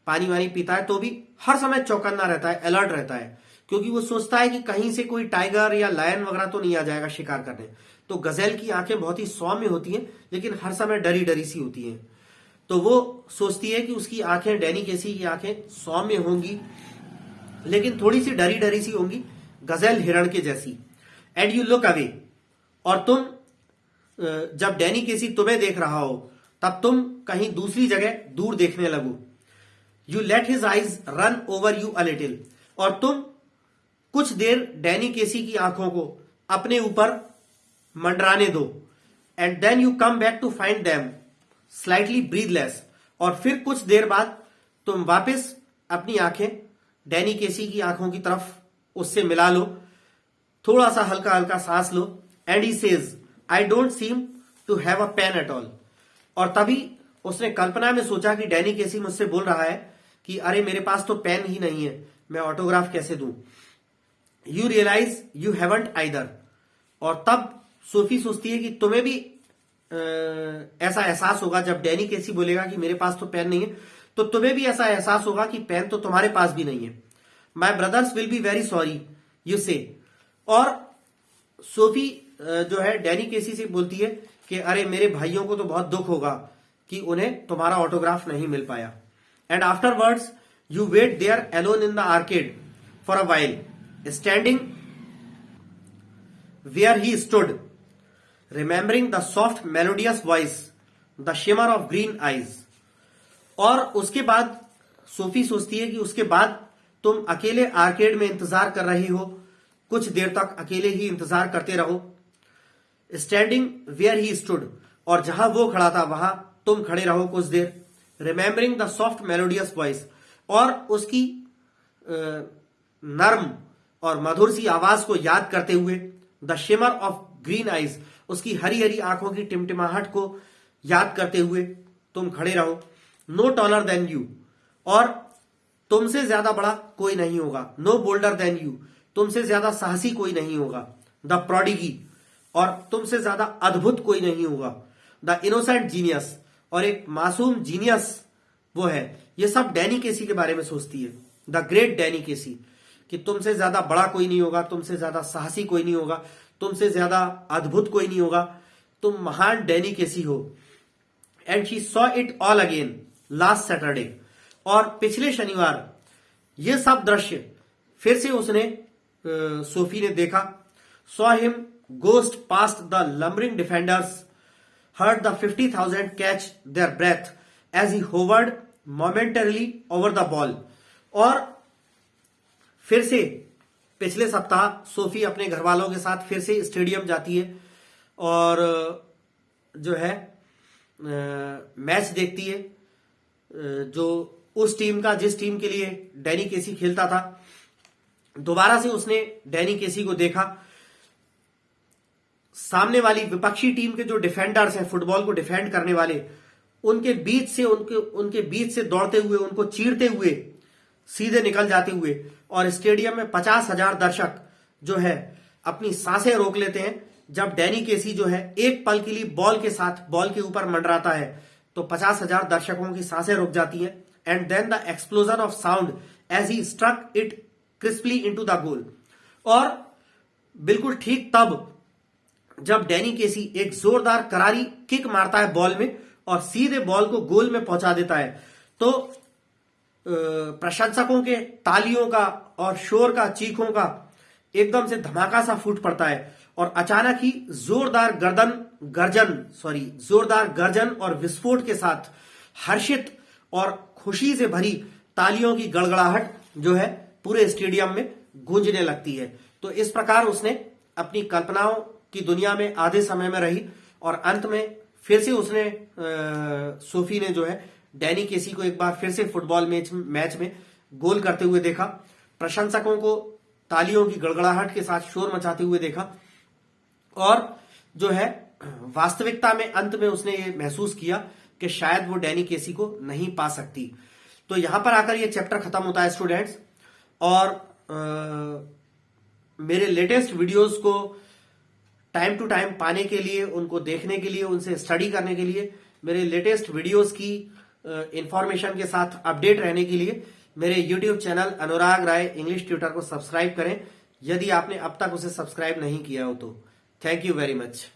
पानी वानी पीता है, तो भी हर समय चौकन्ना रहता है, अलर्ट रहता है, क्योंकि वो सोचता है कि कहीं से कोई टाइगर या लायन वगैरह तो नहीं आ जाएगा शिकार करने। तो गजेल की आंखें बहुत ही सौम्य होती हैं, लेकिन हर समय डरी डरी सी होती हैं। तो वो सोचती है कि उसकी आंखें, डैनी केसी की आंखें सौम्य होंगी लेकिन थोड़ी सी डरी डरी सी होंगी, गजेल हिरण के जैसी। एंड यू लुक अवे, और तुम, जब डैनी केसी तुम्हें देख रहा हो तब तुम कहीं दूसरी जगह दूर देखने लगो। You let his eyes run over you a little, और तुम कुछ देर डैनी केसी की आंखों को अपने ऊपर मंडराने दो। And then you come back to find them slightly breathless, और फिर कुछ देर बाद तुम वापस अपनी आंखें डैनी केसी की आंखों की तरफ उससे मिला लो, थोड़ा सा हल्का हल्का सांस लो। And he says I don't seem to have a pen at all. और तभी उसने कल्पना में सोचा कि डैनी केसी मुझसे बोल रहा है कि अरे मेरे पास तो पेन ही नहीं है, मैं ऑटोग्राफ कैसे दूं। You realise you haven't either, और तब सोफी सोचती है कि तुम्हें भी ऐसा एहसास होगा जब डैनी केसी बोलेगा कि मेरे पास तो पेन नहीं है, तो तुम्हें भी ऐसा एहसास होगा कि पेन तो तुम्हारे पास भी नहीं है। My brothers will be very sorry you say. और सोफी जो है डैनी केसी से बोलती है कि अरे मेरे भाइयों को तो बहुत दुख होगा कि उन्हें तुम्हारा ऑटोग्राफ नहीं मिल पाया। And afterwards you wait there alone in the arcade for a while, standing where he stood, remembering the soft melodious voice, the shimmer of green eyes. और उसके बाद सोफी सोचती है कि उसके बाद तुम अकेले आर्केड में इंतजार कर रही हो, कुछ देर तक अकेले ही इंतजार करते रहो। स्टैंडिंग वेयर ही स्टूड, और जहां वो खड़ा था वहां तुम खड़े रहो कुछ देर। Remembering the soft melodious voice, और उसकी नर्म और मधुर सी आवाज को याद करते हुए। The shimmer of green eyes, उसकी हरी हरी आंखों की टिमटिमाहट को याद करते हुए तुम खड़े रहो। नो टॉलर देन यू, और तुमसे ज्यादा बड़ा कोई नहीं होगा। नो बोल्डर देन यू, तुमसे ज्यादा साहसी कोई नहीं होगा। द प्रोडिगी, और तुमसे ज्यादा अद्भुत कोई नहीं होगा। द इनोसेंट जीनियस, और एक मासूम जीनियस वो है। ये सब डैनी केसी के बारे में सोचती है, द ग्रेट डैनी केसी, कि तुमसे ज्यादा बड़ा कोई नहीं होगा, तुमसे ज्यादा साहसी कोई नहीं होगा, तुमसे ज्यादा अद्भुत कोई नहीं होगा, तुम महान डैनी केसी हो। And she saw it all again last Saturday, और पिछले शनिवार ये सब दृश्य फिर से उसने सोफी ने देखा। Saw him ghost past the lumbering defenders, heard the 50,000 catch their breath as he hovered momentarily over the ball। और फिर से पिछले सप्ताह सोफी अपने घर वालों के साथ फिर से स्टेडियम जाती है और जो है मैच देखती है। जो उस टीम का जिस टीम के लिए डैनी केसी खेलता था, दोबारा से उसने डैनी केसी को देखा। सामने वाली विपक्षी टीम के जो डिफेंडर्स हैं, फुटबॉल को डिफेंड करने वाले, उनके बीच से दौड़ते हुए, उनको चीरते हुए सीधे निकल जाते हुए, और स्टेडियम में 50,000 दर्शक जो है अपनी सांसें रोक लेते हैं जब डैनी केसी जो है एक पल के लिए बॉल के साथ बॉल के ऊपर मंडराता है, तो 50,000 दर्शकों की सांसें रुक जाती हैं। And then the explosion of sound as he struck it crisply into the goal. और बिल्कुल ठीक तब जब डैनी केसी एक जोरदार करारी किक मारता है बॉल में और सीधे बॉल को गोल में पहुंचा देता है, तो प्रशंसकों के तालियों का और शोर का, चीखों का एकदम से धमाका सा फूट पड़ता है और अचानक ही जोरदार गर्जन और विस्फोट के साथ हर्षित और खुशी से भरी तालियों की गड़गड़ाहट जो है पूरे स्टेडियम में गूंजने लगती है। तो इस प्रकार उसने अपनी कल्पनाओं की दुनिया में आधे समय में रही और अंत में फिर से उसने सोफी ने जो है डैनी केसी को एक बार फिर से फुटबॉल मैच में गोल करते हुए देखा, प्रशंसकों को तालियों की गड़गड़ाहट के साथ शोर मचाते हुए देखा, और जो है वास्तविकता में अंत में उसने ये महसूस किया कि शायद वो डैनी केसी को नहीं पा सकती। तो यहां पर आकर ये चैप्टर खत्म होता है स्टूडेंट्स। और मेरे लेटेस्ट वीडियोस को टाइम टू टाइम पाने के लिए, उनको देखने के लिए, उनसे स्टडी करने के लिए, मेरे लेटेस्ट वीडियोस की इंफॉर्मेशन के साथ अपडेट रहने के लिए मेरे यूट्यूब चैनल अनुराग राय इंग्लिश ट्यूटर को सब्सक्राइब करें, यदि आपने अब तक उसे सब्सक्राइब नहीं किया हो तो। Thank you very much.